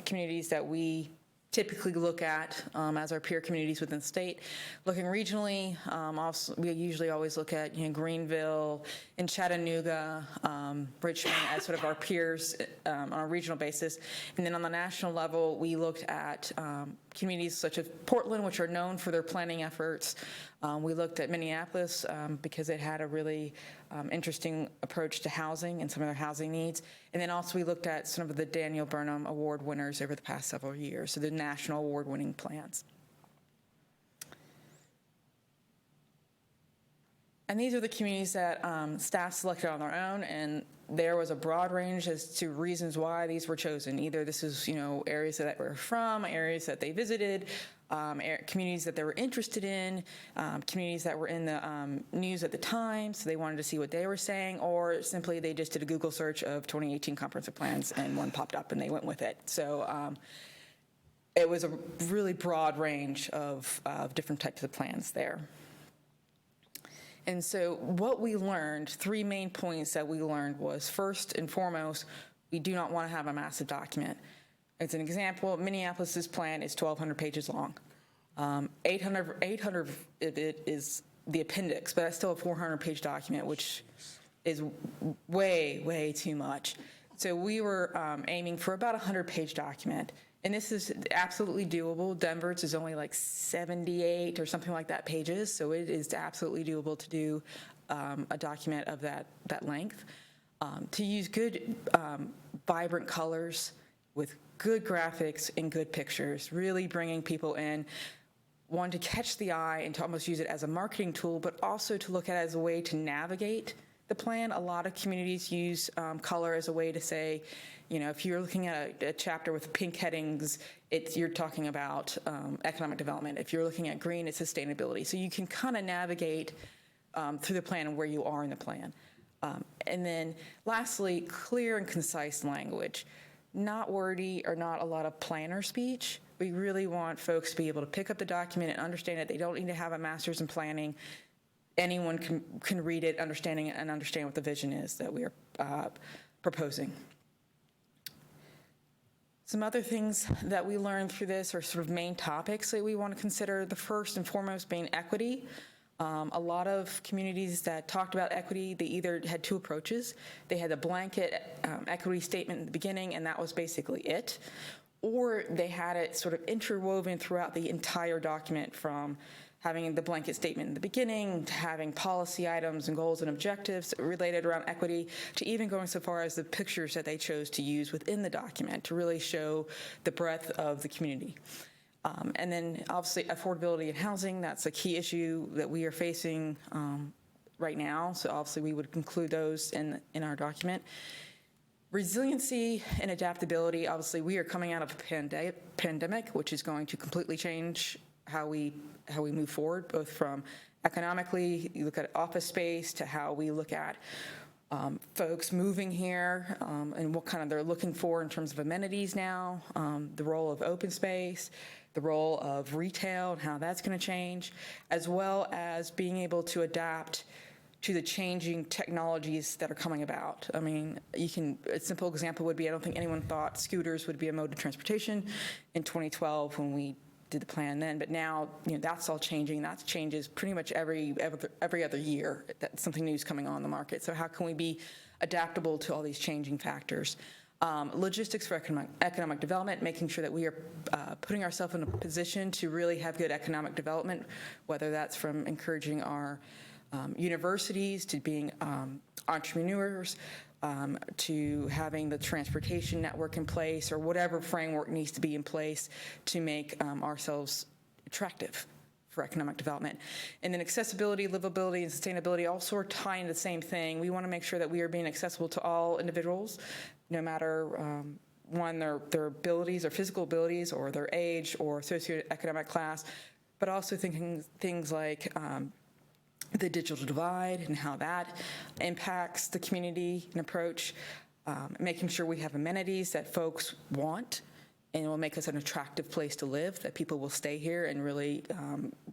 communities that we typically look at as our peer communities within the state. Looking regionally, also, we usually always look at Greenville and Chattanooga, Richmond as sort of our peers on a regional basis. And then on the national level, we looked at communities such as Portland, which are known for their planning efforts. We looked at Minneapolis because it had a really interesting approach to housing and some of their housing needs. And then also we looked at some of the Daniel Burnham Award winners over the past several years, so the national award-winning plans. And these are the communities that staff selected on their own, and there was a broad range as to reasons why these were chosen. Either this is, areas that we're from, areas that they visited, communities that they were interested in, communities that were in the news at the time, so they wanted to see what they were saying, or simply they just did a Google search of 2018 comprehensive plans and one popped up and they went with it. So it was a really broad range of different types of plans there. And so what we learned, 3 main points that we learned was, first and foremost, we do not want to have a massive document. As an example, Minneapolis's plan is 1,200 pages long. 800 of it is the appendix, but that's still a 400-page document, which is way, way too much. So we were aiming for about a 100-page document. And this is absolutely doable. Denver's is only like 78 or something like that pages, so it is absolutely doable to do a document of that length. To use good, vibrant colors with good graphics and good pictures, really bringing people in, one, to catch the eye and to almost use it as a marketing tool, but also to look at it as a way to navigate the plan. A lot of communities use color as a way to say, you know, if you're looking at a chapter with pink headings, you're talking about economic development. If you're looking at green, it's sustainability. So you can kind of navigate through the plan and where you are in the plan. And then lastly, clear and concise language. Not wordy or not a lot of planner speech. We really want folks to be able to pick up the document and understand it. They don't need to have a master's in planning. Anyone can read it, understand what the vision is that we are proposing. Some other things that we learned through this are sort of main topics that we want to consider. The first and foremost being equity. A lot of communities that talked about equity, they either had 2 approaches. They had a blanket equity statement in the beginning, and that was basically it. Or they had it sort of interwoven throughout the entire document, from having the blanket statement in the beginning, to having policy items and goals and objectives related around equity, to even going so far as the pictures that they chose to use within the document to really show the breadth of the community. And then obviously affordability and housing, that's a key issue that we are facing right now. So obviously we would include those in our document. Resiliency and adaptability, obviously we are coming out of a pandemic, which is going to completely change how we move forward, both from economically, you look at office space, to how we look at folks moving here and what kind of they're looking for in terms of amenities now, the role of open space, the role of retail and how that's going to change, as well as being able to adapt to the changing technologies that are coming about. I mean, a simple example would be, I don't think anyone thought scooters would be a mode of transportation in 2012 when we did the plan then, but now, that's all changing. That changes pretty much every other year. That something new is coming on the market. So how can we be adaptable to all these changing factors? Logistics for economic development, making sure that we are putting ourselves in a position to really have good economic development, whether that's from encouraging our universities to being entrepreneurs, to having the transportation network in place, or whatever framework needs to be in place to make ourselves attractive for economic development. And then accessibility, livability, and sustainability all sort of tie into the same thing. We want to make sure that we are being accessible to all individuals, no matter their abilities, their physical abilities, or their age, or socioeconomic class, but also thinking things like the digital divide and how that impacts the community and approach, making sure we have amenities that folks want and will make us an attractive place to live, that people will stay here and really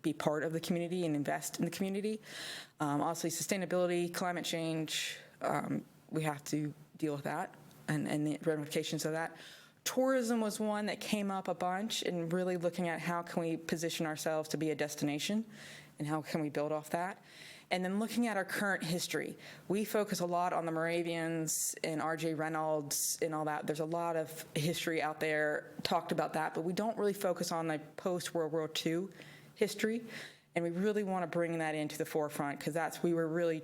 be part of the community and invest in the community. Also, sustainability, climate change, we have to deal with that and the ramifications of that. Tourism was one that came up a bunch, and really looking at how can we position ourselves to be a destination and how can we build off that. And then looking at our current history, we focus a lot on the Moravians and R.J. Reynolds and all that. There's a lot of history out there talked about that, but we don't really focus on the post-World War II history. And we really want to bring that into the forefront, because we were really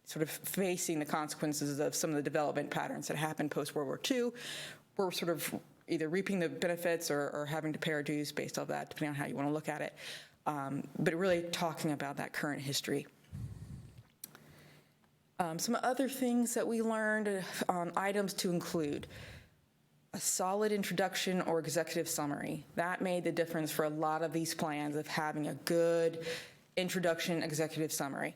sort of facing the consequences of some of the development patterns that happened post-World War II. We're sort of either reaping the benefits or having to pay our dues based off that, depending on how you want to look at it. But really talking about that current history. Some other things that we learned, items to include. a solid introduction or executive summary. That made the difference for a lot of these plans, of having a good introduction executive summary.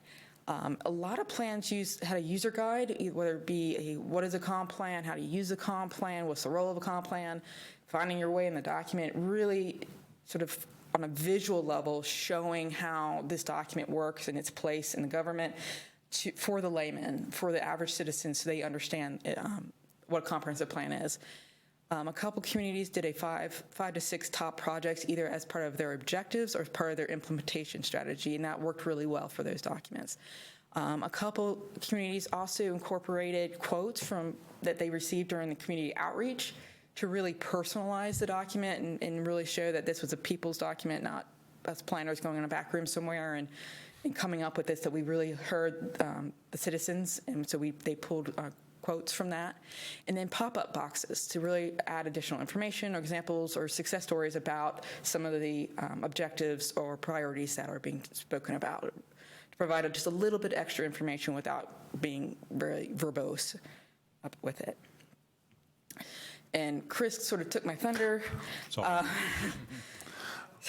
A lot of plans had a user guide, whether it be what is a comp plan, how to use a comp plan, what's the role of a comp plan, finding your way in the document, really sort of on a visual level showing how this document works and its place in the government for the layman, for the average citizen, so they understand what a comprehensive plan is. A couple communities did a five to six top projects, either as part of their objectives or as part of their implementation strategy, and that worked really well for those documents. A couple communities also incorporated quotes that they received during the community outreach to really personalize the document and really show that this was a people's document, not us planners going in a back room somewhere and coming up with this, that we really heard the citizens, and so they pulled quotes from that. And then pop-up boxes to really add additional information or examples or success stories about some of the objectives or priorities that are being spoken about, to provide just a little bit extra information without being very verbose up with it. And Chris sort of took my thunder.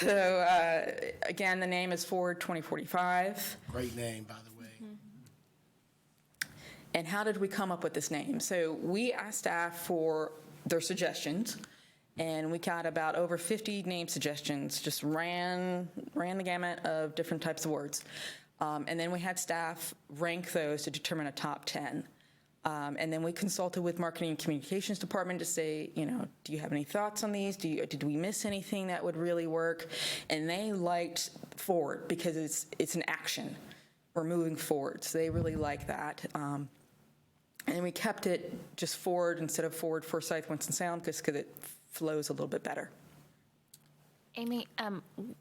Again, the name is Forward 2045. Great name, by the way. And how did we come up with this name? So we asked staff for their suggestions, and we got about over 50 name suggestions, just ran the gamut of different types of words. And then we had staff rank those to determine a top 10. And then we consulted with Marketing and Communications Department to say, do you have any thoughts on these? Did we miss anything that would really work? And they liked Forward because it's an action. We're moving forward. So they really like that. And we kept it just Forward instead of Forward Forsyth Winston-Salem because it flows a little bit better. Amy,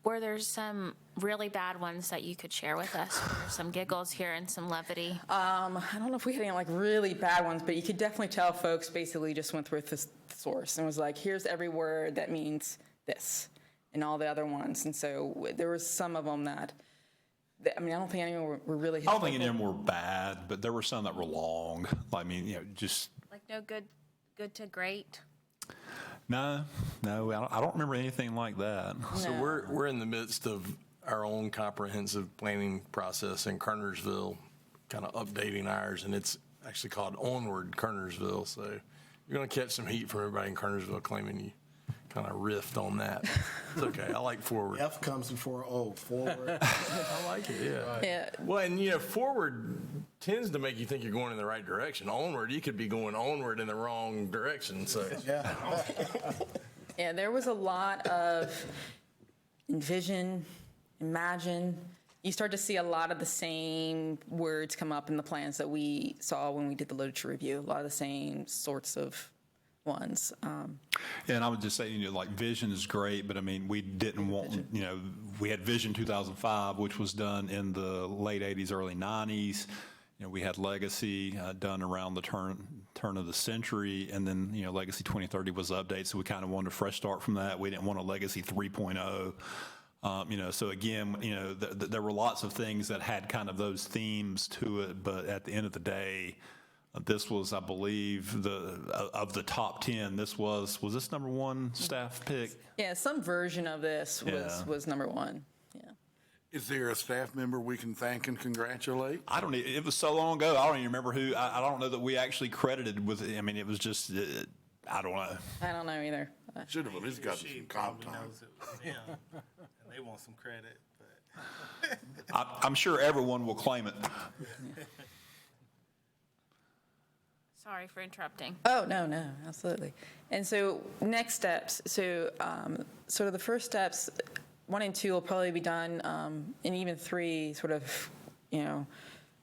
were there some really bad ones that you could share with us? Some giggles here and some levity? I don't know if we had any really bad ones, but you could definitely tell folks basically just went with the source and was like, here's every word that means this and all the other ones. And so there was some of them that, I don't think any of them were really I don't think any of them were bad, but there were some that were long. Just... Like no good to great? No, I don't remember anything like that. No. So we're in the midst of our own comprehensive planning process in Kernersville, kind of updating ours, and it's actually called Onward Kernersville. So you're going to catch some heat from everybody in Kernersville claiming you kind of riffed on that. It's okay. I like Forward. F comes before O. Forward. I like it. Yeah. Well, and Forward tends to make you think you're going in the right direction. Onward, you could be going onward in the wrong direction. So yeah, there was a lot of envision, imagine. You start to see a lot of the same words come up in the plans that we saw when we did the literature review. A lot of the same sorts of ones. And I would just say, vision is great, but we didn't want, we had Vision 2005, which was done in the late 80s, early 90s. We had Legacy done around the turn of the century, and then, Legacy 2030 was the update, so we kind of wanted a fresh start from that. We didn't want a Legacy 3.0. So again, there were lots of things that had kind of those themes to it, but at the end of the day, this was, I believe, of the top 10. Was this number one staff pick? Yeah, some version of this was number one. Yeah. Is there a staff member we can thank and congratulate? I don't. It was so long ago. I don't even remember who. I don't know that we actually credited with it. It was just. I don't know. I don't know either. Should have at least got some comp time. And they want some credit, but I'm sure everyone will claim it. Sorry for interrupting. Oh, no, absolutely. And so next steps. So sort of the first steps, 1 and 2 will probably be done, and even 3 sort of,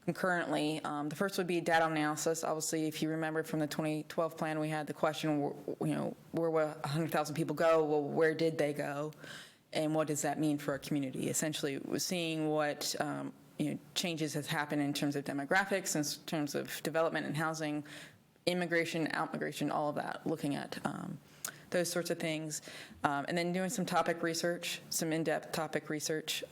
concurrently. The first would be data analysis. Obviously, if you remember from the 2012 plan, we had the question, where will 100,000 people go? Well, where did they go? And what does that mean for our community? Essentially, we're seeing what changes has happened in terms of demographics, in terms of development and housing, immigration, outmigration, all of that, looking at those sorts of things. And then doing some topic research, some in-depth topic research.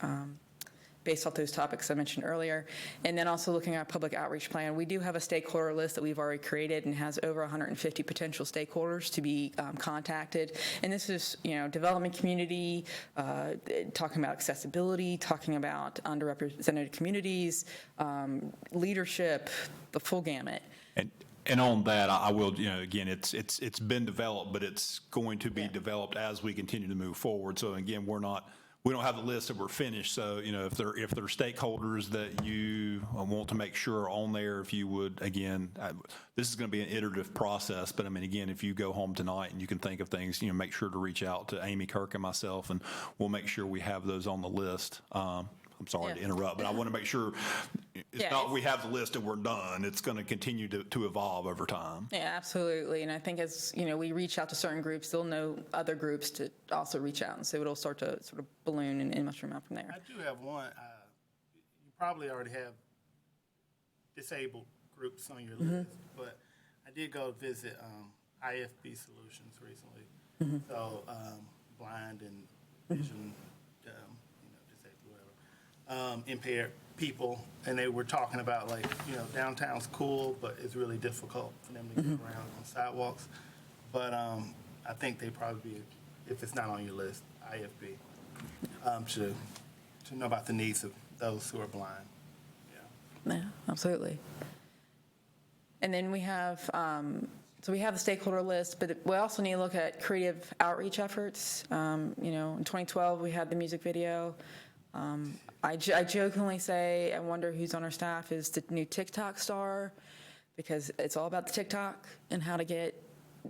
based off those topics I mentioned earlier. And then also looking at our public outreach plan. We do have a stakeholder list that we've already created and has over 150 potential stakeholders to be contacted. And this is, development community, talking about accessibility, talking about underrepresented communities, leadership, the full gamut. And on that, I will, again, it's been developed, but it's going to be developed as we continue to move forward. So again, we don't have the list that we're finished. So, if there are stakeholders that you want to make sure are on there, if you would, again, this is going to be an iterative process. But I mean, again, if you go home tonight and you can think of things, make sure to reach out to Amy, Kirk, and myself, and we'll make sure we have those on the list. I'm sorry to interrupt, but I want to make sure it's not we have the list and we're done. It's going to continue to evolve over time. Yeah, absolutely. And I think as, we reach out to certain groups, they'll know other groups to also reach out. And so it'll start to sort of balloon and mushroom out from there. I do have one. You probably already have disabled groups on your list, but I did go visit IFB Solutions recently. So blind and vision impaired people, and they were talking about downtown's cool, but it's really difficult for them to get around on sidewalks. But I think they probably be, if it's not on your list, IFB, to know about the needs of those who are blind. Yeah, absolutely. And then we have, so we have the stakeholder list, but we also need to look at creative outreach efforts. In 2012, we had the music video. I jokingly say, I wonder who's on our staff is the new TikTok star, because it's all about the TikTok and how to get,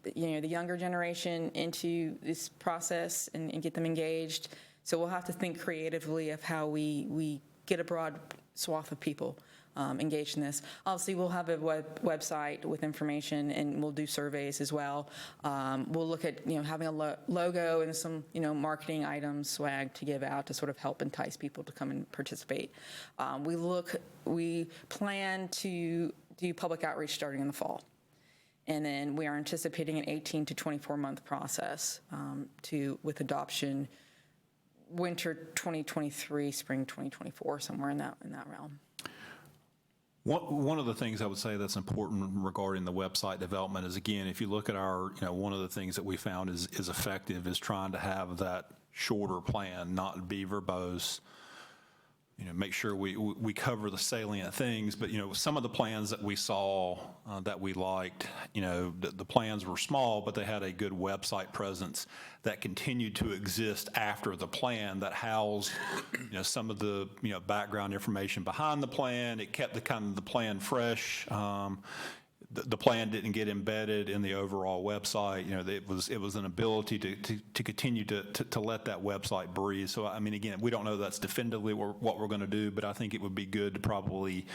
the younger generation into this process and get them engaged. So we'll have to think creatively of how we get a broad swath of people engaged in this. Obviously, we'll have a website with information, and we'll do surveys as well. We'll look at having a logo and some marketing items, swag to give out to sort of help entice people to come and participate. We plan to do public outreach starting in the fall, and then we are anticipating an 18 to 24 month process with adoption winter 2023, spring 2024, somewhere in that realm. One of the things I would say that's important regarding the website development is, again, if you look at our, one of the things that we found is effective is trying to have that shorter plan, not be verbose, make sure we cover the salient things. But, some of the plans that we saw that we liked, the plans were small, but they had a good website presence that continued to exist after the plan that housed, some of the, background information behind the plan. It kept the plan fresh. The plan didn't get embedded in the overall website. It was an ability to continue to let that website breathe. So, I mean, again, we don't know that's definitively what we're going to do, but I think it would be good to probably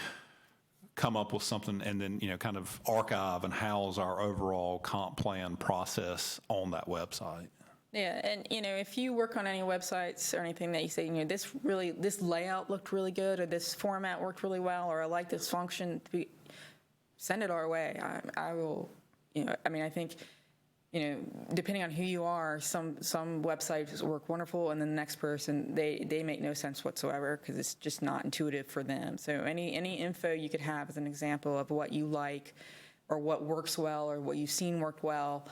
come up with something and then, kind of archive and house our overall comp plan process on that website. Yeah, and if you work on any websites or anything that you say, this layout looked really good, or this format worked really well, or I like this function, send it our way. I will, I think, depending on who you are, some websites work wonderful, and then the next person, they make no sense whatsoever because it's just not intuitive for them. So any info you could have as an example of what you like or what works well or what you've seen worked well.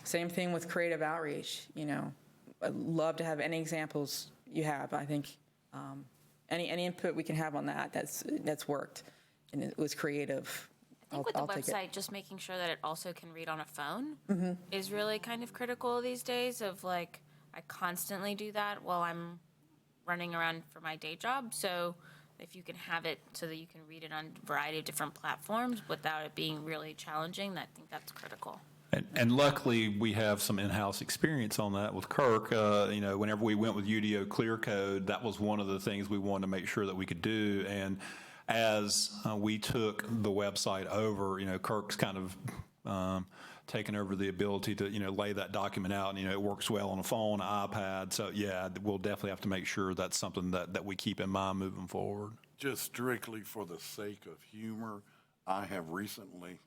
Same thing with creative outreach. I'd love to have any examples you have. I think any input we can have on that's worked and it was creative. I think with the website, just making sure that it also can read on a phone is really kind of critical these days. I constantly do that while I'm running around for my day job. So if you can have it so that you can read it on a variety of different platforms without it being really challenging, I think that's critical. And luckily, we have some in-house experience on that with Kirk. Whenever we went with UDO Clear Code, that was one of the things we wanted to make sure that we could do. And as we took the website over, Kirk's kind of taken over the ability to, lay that document out. And, it works well on a phone, an iPad. So, yeah, we'll definitely have to make sure that's something that we keep in mind moving forward. Just strictly for the sake of humor, I have recently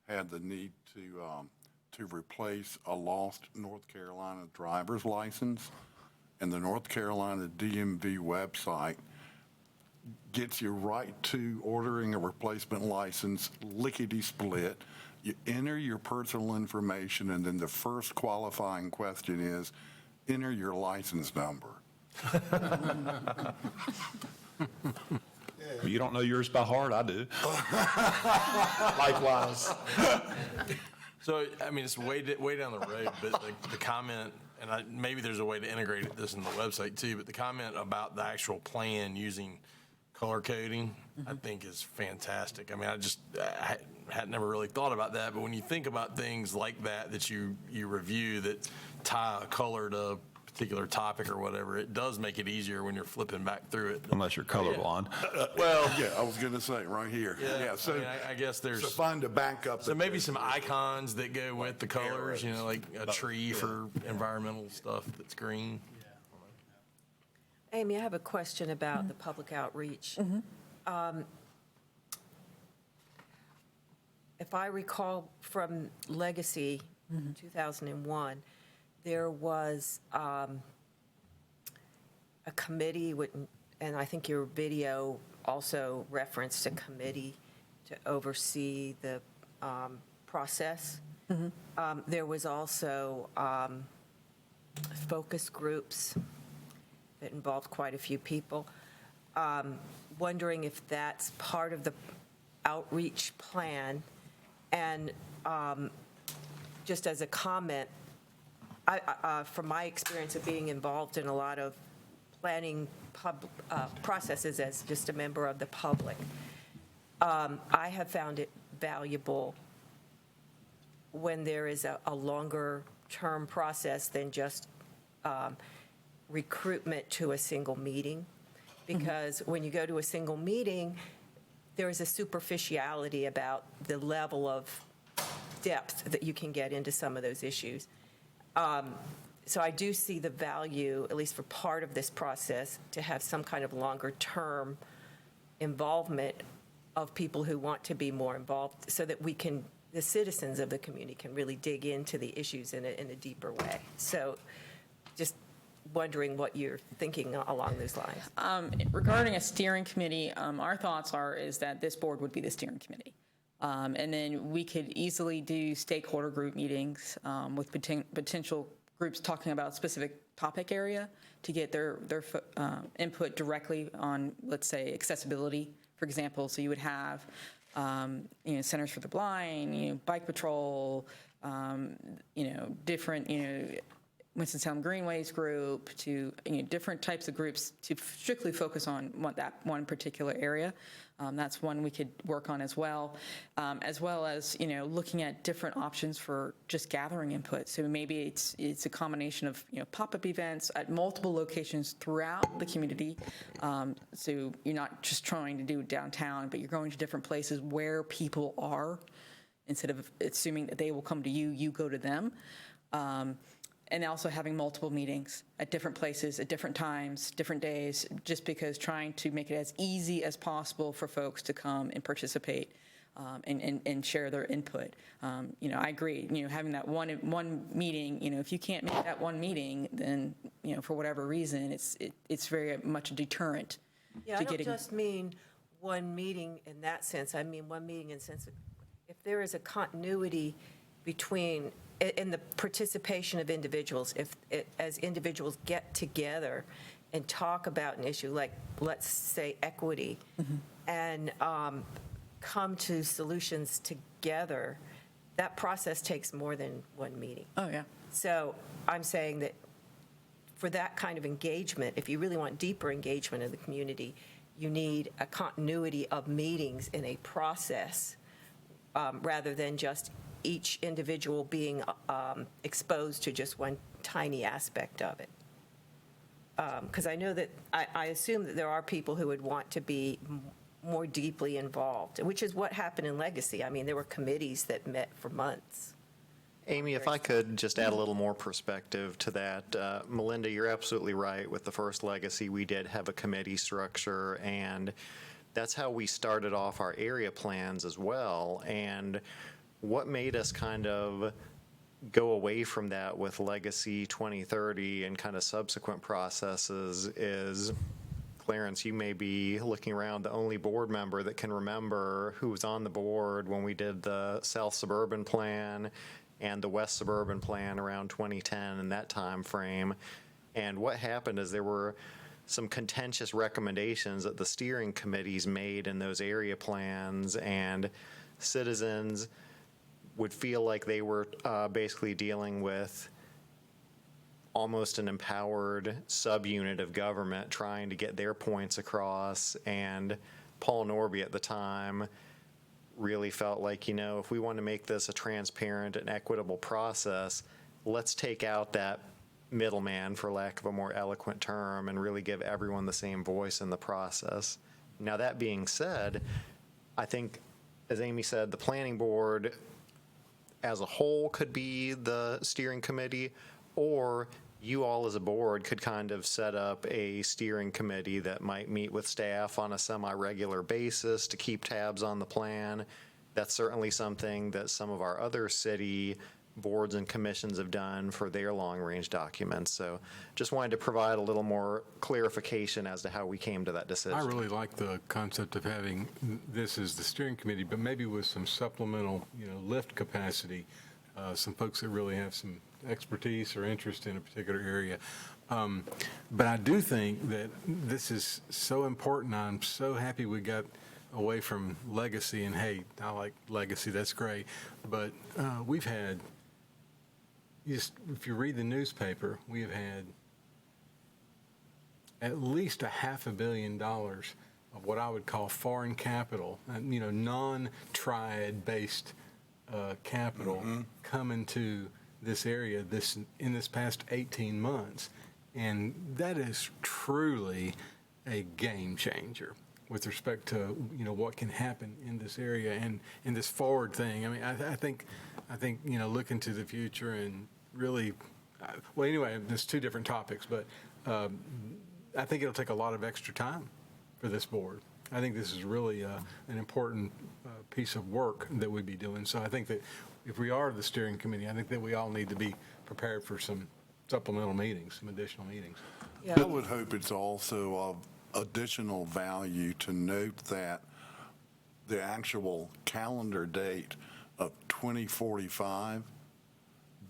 had the need to replace a lost North Carolina driver's license, and the North Carolina DMV website gets you right to ordering a replacement license, lickety-split. You enter your personal information, and then the first qualifying question is, enter your license number. Well, you don't know yours by heart, I do. Likewise. So, I mean, it's way down the road, but the comment, and maybe there's a way to integrate this in the website too, but the comment about the actual plan using color coding, I think is fantastic. I mean, I had never really thought about that, but when you think about things like that you review that tie a color to a particular topic or whatever, it does make it easier when you're flipping back through it. Unless you're colorblind. Well, yeah, I was going to say right here. Yeah, So I mean, I guess there's. So find a backup. So maybe some icons that go with the colors, you know, like a tree for environmental stuff that's green. Amy, I have a question about the public outreach. If I recall from Legacy 2001, there was a committee, and I think your video also referenced a committee to oversee the process. There was also focus groups that involved quite a few people. Wondering if that's part of the outreach plan. And just as a comment, from my experience of being involved in a lot of planning processes as just a member of the public, I have found it valuable when there is a longer term process than just recruitment to a single meeting. Because when you go to a single meeting, there is a superficiality about the level of depth that you can get into some of those issues. So I do see the value, at least for part of this process, to have some kind of longer-term involvement of people who want to be more involved, so that the citizens of the community can really dig into the issues in a deeper way. So just wondering what you're thinking along those lines. Regarding a steering committee, our thoughts is that this board would be the steering committee. And then we could easily do stakeholder group meetings with potential groups talking about a specific topic area to get their input directly on, let's say, accessibility, for example. So you would have, Centers for the Blind, Bike Patrol, different, Winston-Salem Greenways group, to different types of groups to strictly focus on that one particular area. That's one we could work on as well as looking at different options for just gathering input. So maybe it's a combination of pop-up events at multiple locations throughout the community. So you're not just trying to do downtown, but you're going to different places where people are, instead of assuming that they will come to you, you go to them. And also having multiple meetings at different places, at different times, different days, just because trying to make it as easy as possible for folks to come and participate and share their input. I agree, having that one meeting, if you can't make that one meeting, then, for whatever reason, it's very much a deterrent Yeah, to I don't getting. just mean one meeting in that sense. I mean one meeting in the sense of, if there is a continuity between, in the participation of individuals, as individuals get together and talk about an issue like, let's say, equity, and come to solutions together, that process takes more than one meeting. Oh, yeah. So I'm saying that for that kind of engagement, if you really want deeper engagement in the community, you need a continuity of meetings in a process, rather than just each individual being exposed to just one tiny aspect of it. Because I know that, I assume that there are people who would want to be more deeply involved, which is what happened in Legacy. I mean, there were committees that met for months. Amy, if I could just add a little more perspective to that. Melinda, you're absolutely right. With the first Legacy, we did have a committee structure, and that's how we started off our area plans as well. And what made us kind of go away from that with Legacy 2030 and kind of subsequent processes is Clarence, you may be looking around the only board member that can remember who was on the board when we did the South Suburban Plan and the West Suburban Plan around 2010 in that time frame. And what happened is there were some contentious recommendations that the steering committees made in those area plans, and citizens would feel like they were basically dealing with almost an empowered subunit of government trying to get their points across. And Paul Norby at the time really felt like, you know, if we want to make this a transparent and equitable process, let's take out that middleman, for lack of a more eloquent term, and really give everyone the same voice in the process. Now, that being said, I think, as Amy said, the planning board as a whole could be the steering committee, or you all as a board could kind of set up a steering committee that might meet with staff on a semi-regular basis to keep tabs on the plan. That's certainly something that some of our other city boards and commissions have done for their long-range documents. So just wanted to provide a little more clarification as to how we came to that decision. I really like the concept of having this as the steering committee, but maybe with some supplemental, lift capacity, some folks that really have some expertise or interest in a particular area. But I do think that this is so important. I'm so happy we got away from legacy, and hey, I like legacy, that's great. But we've had, if you read the newspaper, we have had at least $500 million of what I would call foreign capital, non-triad based capital coming to this area in this past 18 months. And that is truly a game changer with respect to, what can happen in this area and in this forward thing. I mean, I think, looking to the future and really, well, anyway, there's two different topics, but I think it'll take a lot of extra time for this board. I think this is really an important piece of work that we'd be doing. So I think that if we are the steering committee, I think that we all need to be prepared for some supplemental meetings, some additional meetings. Yeah. I would hope it's also of additional value to note that the actual calendar date of 2045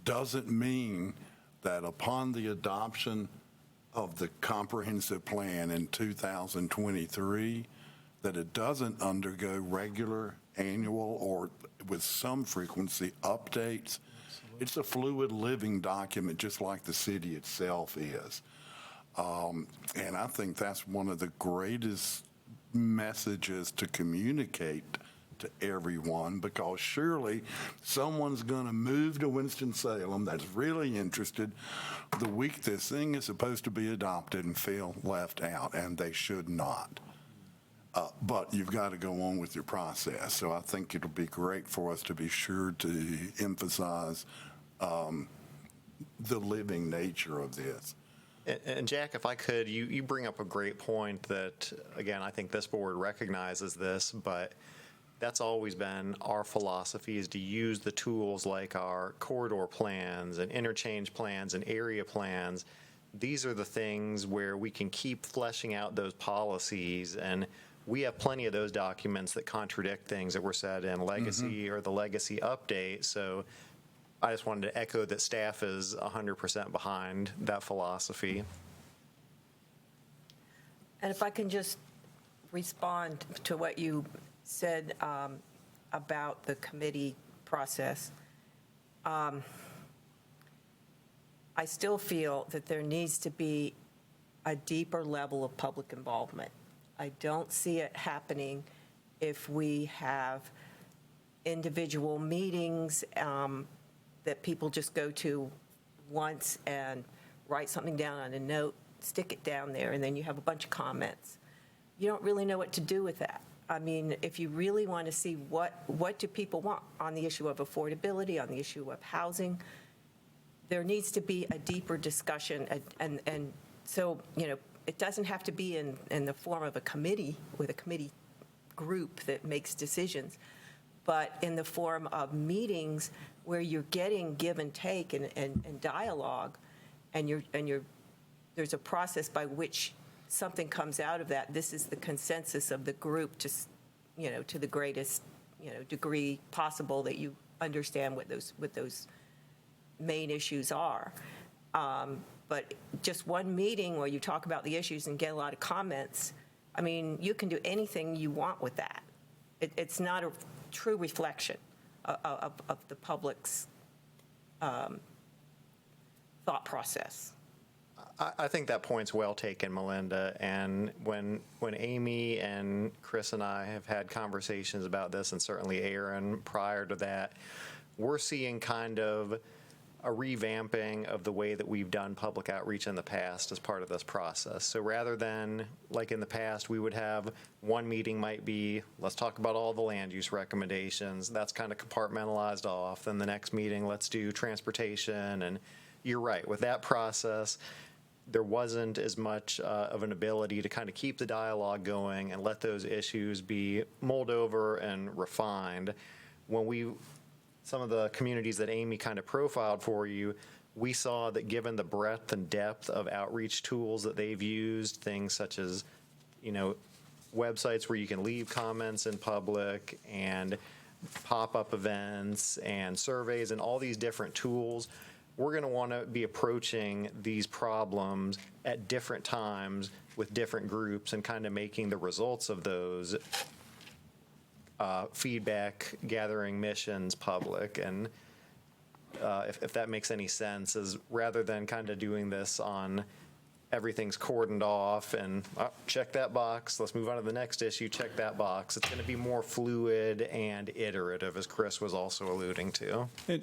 doesn't mean that upon the adoption of the comprehensive plan in 2023, that it doesn't undergo regular, annual, or with some frequency updates. It's a fluid living document, just like the city itself is. And I think that's one of the greatest messages to communicate to everyone, because surely someone's going to move to Winston-Salem that's really interested the week this thing is supposed to be adopted and feel left out, and they should not. But you've got to go on with your process. So I think it'll be great for us to be sure to emphasize the living nature of this. And Jack, if I could, you bring up a great point that, again, I think this board recognizes this, but that's always been our philosophy, is to use the tools like our corridor plans and interchange plans and area plans. These are the things where we can keep fleshing out those policies, and we have plenty of those documents that contradict things that were said in legacy or the legacy update. So I just wanted to echo that staff is 100% behind that philosophy. And if I can just respond to what you said about the committee process, I still feel that there needs to be a deeper level of public involvement. I don't see it happening if we have individual meetings that people just go to once and write something down on a note, stick it down there, and then you have a bunch of comments. You don't really know what to do with that. I mean, if you really want to see what do people want on the issue of affordability, on the issue of housing, there needs to be a deeper discussion. And so, it doesn't have to be in the form of a committee with a committee group that makes decisions, but in the form of meetings where you're getting give and take and dialogue, and there's a process by which something comes out of that, this is the consensus of the group, just, to the greatest, degree possible that you understand what those main issues are. But just one meeting where you talk about the issues and get a lot of comments, I mean, you can do anything you want with that. It's not a true reflection of the public's thought process. I think that point's well taken, Melinda. And when Amy and Chris and I have had conversations about this, and certainly Aaron prior to that, we're seeing kind of a revamping of the way that we've done public outreach in the past as part of this process. So rather than, like in the past, we would have one meeting might be, let's talk about all the land use recommendations. That's kind of compartmentalized off. Then the next meeting, let's do transportation. And you're right, with that process, there wasn't as much of an ability to kind of keep the dialogue going and let those issues be mulled over and refined. When some of the communities that Amy kind of profiled for you, we saw that given the breadth and depth of outreach tools that they've used, things such as, websites where you can leave comments in public and pop-up events and surveys and all these different tools, we're going to want to be approaching these problems at different times with different groups and kind of making the results of those feedback gathering missions public. And if that makes any sense, is rather than kind of doing this on everything's cordoned off and check that box, let's move on to the next issue, check that box. It's going to be more fluid and iterative, as Chris was also alluding to. And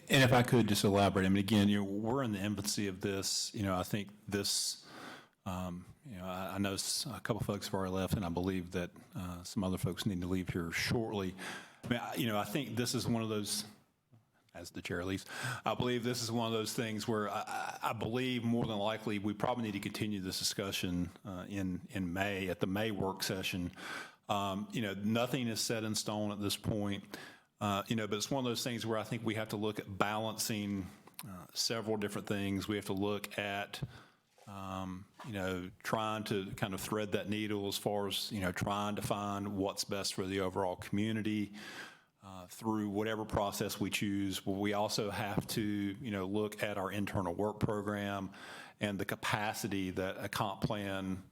if I could just elaborate, I mean, again, we're in the infancy of this. I think this, I know a couple folks have already left, and I believe that some other folks need to leave here shortly. I mean, I think this is one of those, as the chair leaves, I believe this is one of those things where I believe more than likely we probably need to continue this discussion in May, at the May work session. Nothing is set in stone at this point, but it's one of those things where I think we have to look at balancing several different things. We have to look at trying to kind of thread that needle as far as, trying to find what's best for the overall community through whatever process we choose. But we also have to, look at our internal work program and the capacity that a comp plan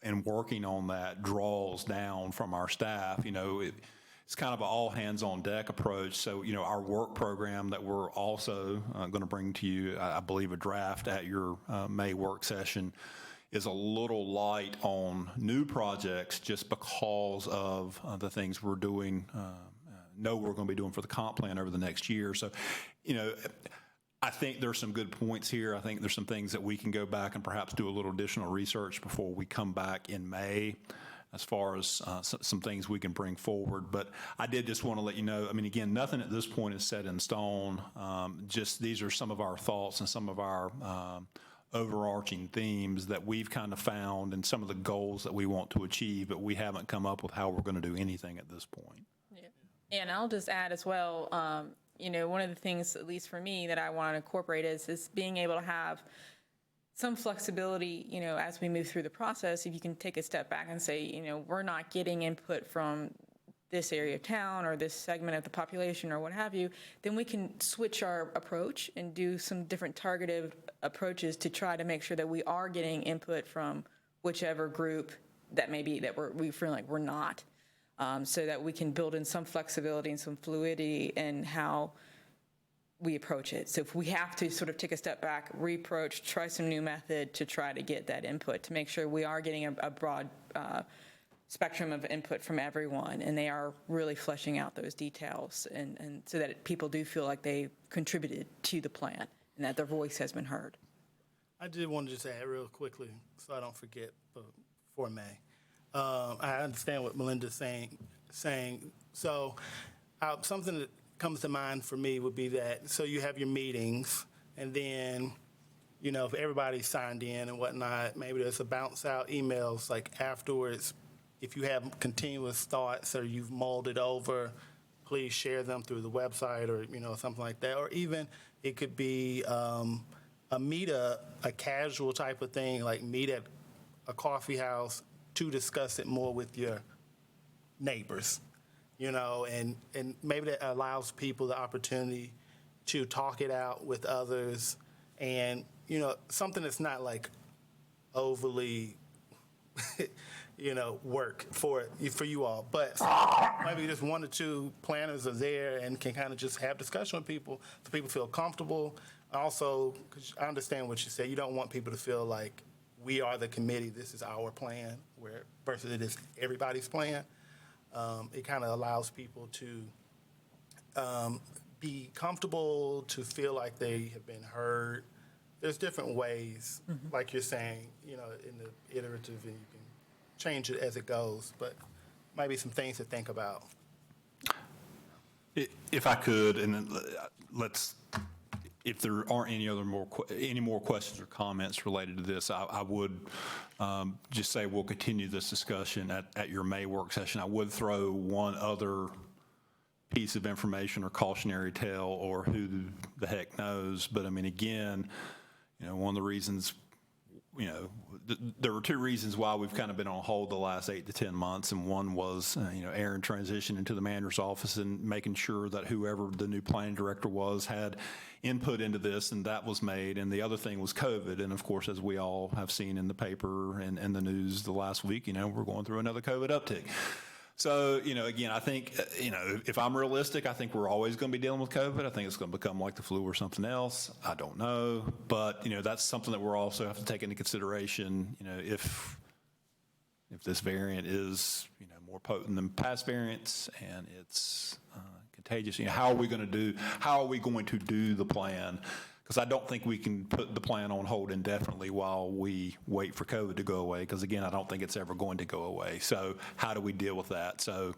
and working on that draws down from our staff. It's kind of an all hands on deck approach. So, our work program that we're also going to bring to you, I believe a draft at your May work session, is a little light on new projects just because of the things we're doing, we're going to be doing for the comp plan over the next year. So, I think there's some good points here. I think there's some things that we can go back and perhaps do a little additional research before we come back in May, as far as some things we can bring forward. But I did just want to let you know, I mean, again, nothing at this point is set in stone. Just these are some of our thoughts and some of our overarching themes that we've kind of found and some of the goals that we want to achieve, but we haven't come up with how we're going to do anything at this point. Yeah. And I'll just add as well, one of the things, at least for me, that I want to incorporate is being able to have some flexibility, as we move through the process. If you can take a step back and say, we're not getting input from this area of town or this segment of the population or what have you, then we can switch our approach and do some different targeted approaches to try to make sure that we are getting input from whichever group that may be that we feel like we're not, so that we can build in some flexibility and some fluidity in how we approach it. So if we have to sort of take a step back, reapproach, try some new method to try to get that input, to make sure we are getting a broad spectrum of input from everyone, and they are really fleshing out those details, and so that people do feel like they contributed to the plan and that their voice has been heard. I did want to just add real quickly, so I don't forget before May. I understand what Melinda's saying. So something that comes to mind for me would be that, so you have your meetings, and then, if everybody's signed in and whatnot, maybe there's a bounce out emails like afterwards. If you have continuous thoughts or you've mulled it over, please share them through the website or, something like that. Or even it could be a casual type of thing, like meet at a coffee house to discuss it more with your neighbors, you know, and maybe that allows people the opportunity to talk it out with others, and, you know, something that's not like overly, you know, work for you all, but maybe just one or two planners are there and can kind of just have discussion with people so people feel comfortable. Also, because I understand what you say, you don't want people to feel like we are the committee, this is our plan, where versus it is everybody's plan. It kind of allows people to be comfortable, to feel like they have been heard. There's different ways, like you're saying, you know, in the iterative, and you can change it as it goes, but maybe some things to think about. If I could, and then if there aren't any more questions or comments related to this, I would just say we'll continue this discussion at your May work session. I would throw one other piece of information or cautionary tale, or who the heck knows, but I mean, again, you know, one of the reasons, you know, there were two reasons why we've kind of been on hold the last 8 to 10 months, and one was, you know, Aaron transitioning into the manager's office and making sure that whoever the new planning director was had input into this, and that was made. And the other thing was COVID, and of course, as we all have seen in the paper and the news the last week, you know, we're going through another COVID uptick. So, you know, again, I think, you know, if I'm realistic, I think we're always going to be dealing with COVID. I think it's going to become like the flu or something else. I don't know. But, you know, that's something that we're also have to take into consideration, you know, if this variant is, you know, more potent than past variants and it's contagious, you know, how are we going to do the plan? Because I don't think we can put the plan on hold indefinitely while we wait for COVID to go away, because again, I don't think it's ever going to go away. So how do we deal with that? So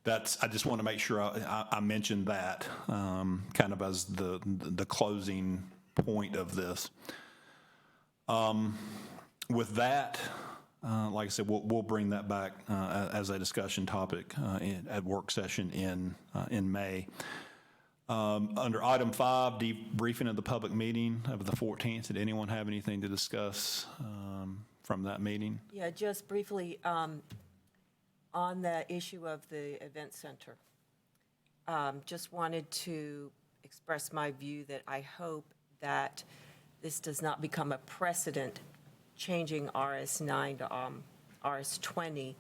I just want to make sure I mentioned that kind of as the closing point of this. With that, like I said, we'll bring that back as a discussion topic at work session in May. Under item 5, debriefing of the public meeting of the 14th, did anyone have anything to discuss from that meeting? Yeah, just briefly, on the issue of the event center, just wanted to express my view that I hope that this does not become a precedent, changing RS9 to RS20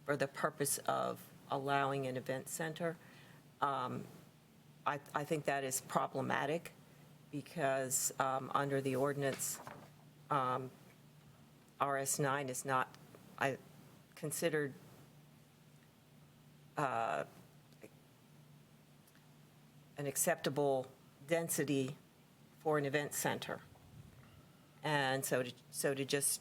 for the purpose of allowing an event center. I think that is problematic because under the ordinance, RS9 is not considered an acceptable density for an event center. And so to just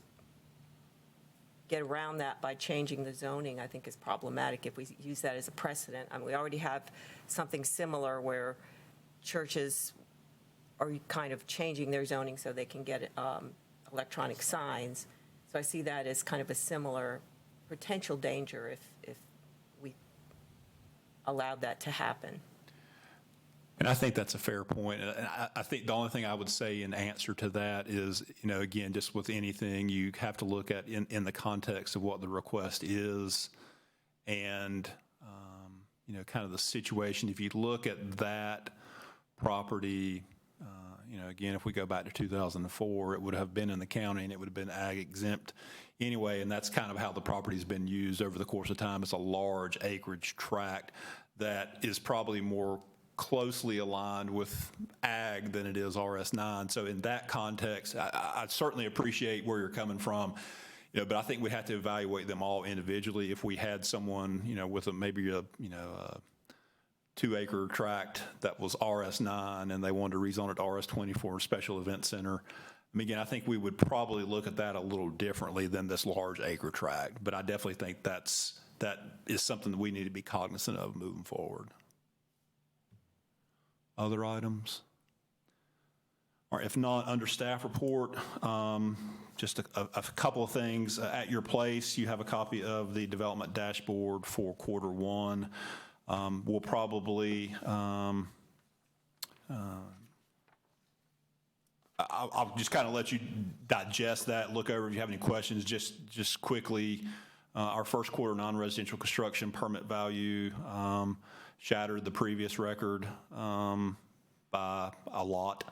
get around that by changing the zoning, I think is problematic if we use that as a precedent. I mean, we already have something similar where churches are kind of changing their zoning so they can get electronic signs. So I see that as kind of a similar potential danger if we allowed that to happen. And I think that's a fair point. And I think the only thing I would say in answer to that is, you know, again, just with anything, you have to look at in the context of what the request is and, you know, kind of the situation. If you look at that property, you know, again, if we go back to 2004, it would have been in the county and it would have been ag exempt anyway. And that's kind of how the property's been used over the course of time. It's a large acreage tract that is probably more closely aligned with ag than it is RS9. So in that context, I certainly appreciate where you're coming from, you know, but I think we have to evaluate them all individually. If we had someone, you know, with maybe a 2-acre tract that was RS9 and they wanted to rezone it to RS20 for a special event center, I mean, again, I think we would probably look at that a little differently than this large acre tract. But I definitely think that is something that we need to be cognizant of moving forward. Other items? Or if not, under staff report, just a couple of things. At your place, you have a copy of the development dashboard for Q1. We'll probably I'll just kind of let you digest that, look over if you have any questions. Just quickly, our first quarter non-residential construction permit value shattered the previous record by a lot.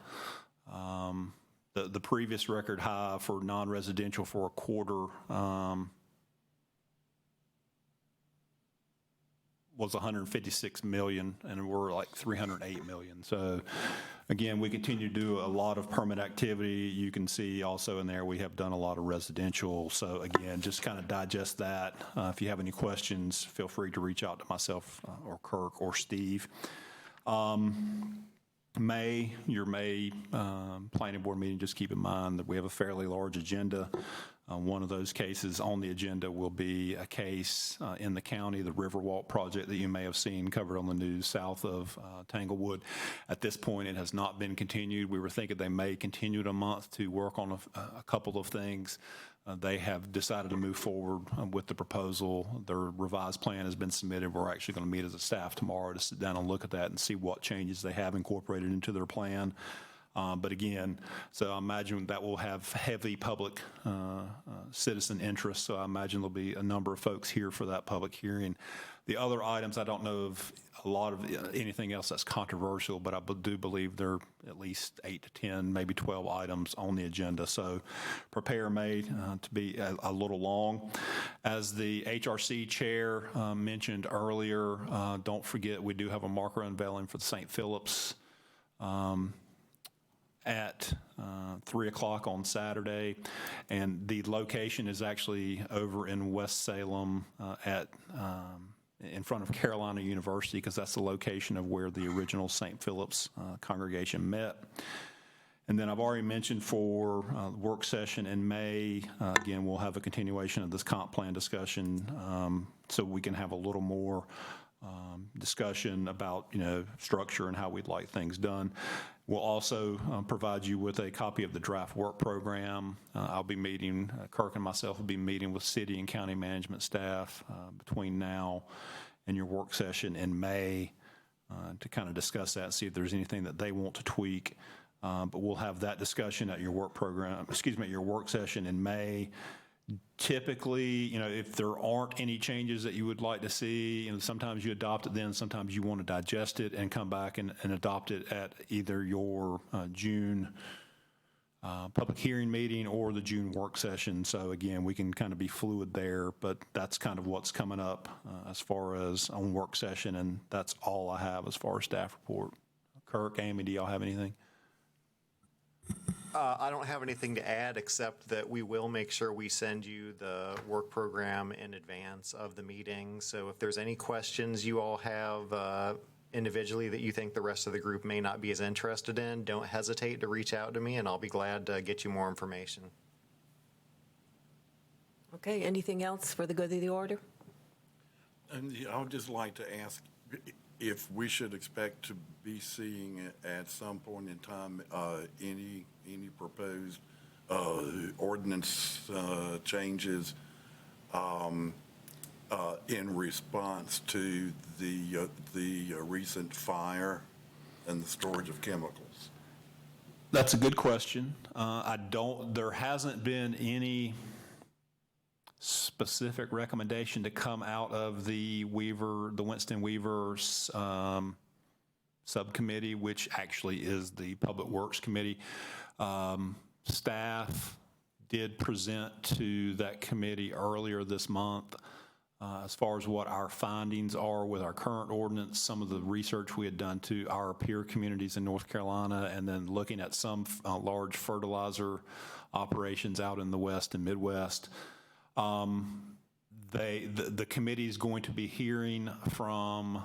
The previous record high for non-residential for a quarter was 156 million, and we're like 308 million. So again, we continue to do a lot of permit activity. You can see also in there we have done a lot of residential. So again, just kind of digest that. If you have any questions, feel free to reach out to myself or Kirk or Steve. Your May planning board meeting, just keep in mind that we have a fairly large agenda. One of those cases on the agenda will be a case in the county, the Riverwalk project that you may have seen covered on the news south of Tanglewood. At this point, it has not been continued. We were thinking they may continue it a month to work on a couple of things. They have decided to move forward with the proposal. Their revised plan has been submitted. We're actually going to meet as a staff tomorrow to sit down and look at that and see what changes they have incorporated into their plan. But again, so I imagine that will have heavy public citizen interest. So I imagine there'll be a number of folks here for that public hearing. The other items, I don't know of a lot of anything else that's controversial, but I do believe there are at least 8 to 10, maybe 12 items on the agenda. So prepare May to be a little long. As the HRC chair mentioned earlier, don't forget we do have a marker unveiling for the St. Phillips at 3 o'clock on Saturday, and the location is actually over in Winston-Salem in front of Carolina University, because that's the location of where the original St. Phillips congregation met. And then I've already mentioned for work session in May, again, we'll have a continuation of this comp plan discussion so we can have a little more discussion about, structure and how we'd like things done. We'll also provide you with a copy of the draft work program. I'll be meeting, Kirk and myself will be meeting with city and county management staff between now and your work session in May to kind of discuss that and see if there's anything that they want to tweak. But we'll have that discussion at your work your work session in May. Typically, if there aren't any changes that you would like to see, sometimes you adopt it then, sometimes you want to digest it and come back and adopt it at either your June public hearing meeting or the June work session. So again, we can kind of be fluid there, but that's kind of what's coming up as far as on work session, and that's all I have as far as staff report. Kirk, Amy, do y'all have anything? I don't have anything to add except that we will make sure we send you the work program in advance of the meeting. So if there's any questions you all have individually that you think the rest of the group may not be as interested in, don't hesitate to reach out to me and I'll be glad to get you more information. Okay, anything else for the good of the order? And I would just like to ask if we should expect to be seeing at some point in time any proposed ordinance changes in response to the recent fire and the storage of chemicals? That's a good question. There hasn't been any specific recommendation to come out of the Winston Weaver subcommittee, which actually is the Public Works Committee. Staff did present to that committee earlier this month as far as what our findings are with our current ordinance, some of the research we had done to our peer communities in North Carolina, and then looking at some large fertilizer operations out in the West and Midwest. The committee is going to be hearing from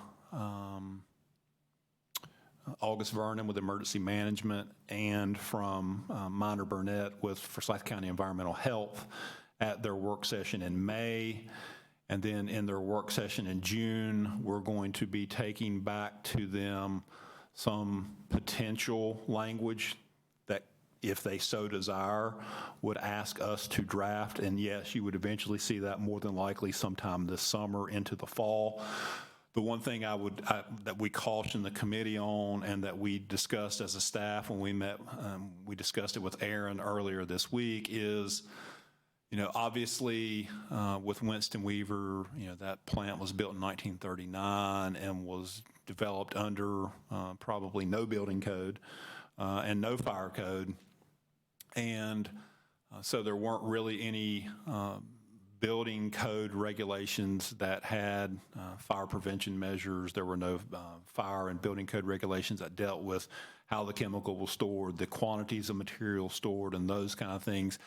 August Vernon with Emergency Management and from Minor Burnett with Forsyth County Environmental Health at their work session in May. And then in their work session in June, we're going to be taking back to them some potential language that, if they so desire, would ask us to draft. And yes, you would eventually see that more than likely sometime this summer into the fall. The one thing that we cautioned the committee on and that we discussed as a staff when we met, we discussed it with Aaron earlier this week is, obviously with Winston Weaver, that plant was built in 1939 and was developed under probably no building code and no fire code. And so there weren't really any building code regulations that had fire prevention measures. There were no fire and building code regulations that dealt with how the chemical was stored, the quantities of material stored, and those kind of things.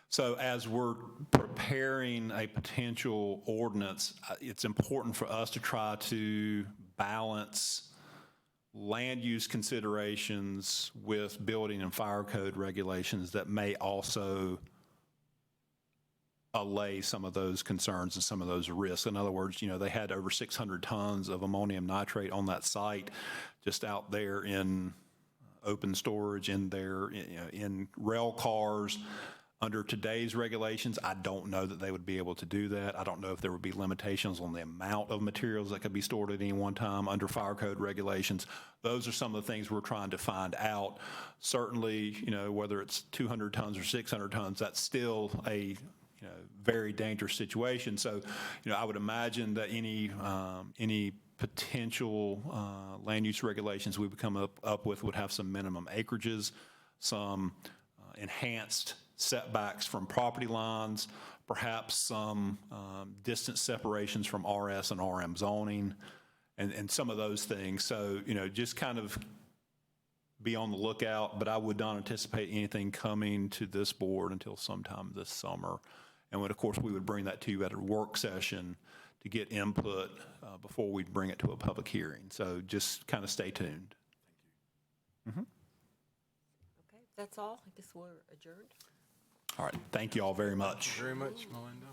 So as we're preparing a potential ordinance, it's important for us to try to balance land use considerations with building and fire code regulations that may also allay some of those concerns and some of those risks. In other words, they had over 600 tons of ammonium nitrate on that site, just out there in open storage, in rail cars. Under today's regulations, I don't know that they would be able to do that. I don't know if there would be limitations on the amount of materials that could be stored at any one time under fire code regulations. Those are some of the things we're trying to find out. Certainly, whether it's 200 tons or 600 tons, that's still a very dangerous situation. So, I would imagine that any potential land use regulations we would come up with would have some minimum acreages, some enhanced setbacks from property lines, perhaps some distance separations from RS and RM zoning, and some of those things. So, just kind of be on the lookout, but I would not anticipate anything coming to this board until sometime this summer. And of course, we would bring that to you at a work session to get input before we bring it to a public hearing. So just kind of stay tuned. Thank you. Okay, that's all. I guess we're adjourned. All right. Thank you all very much. Very much, Melinda.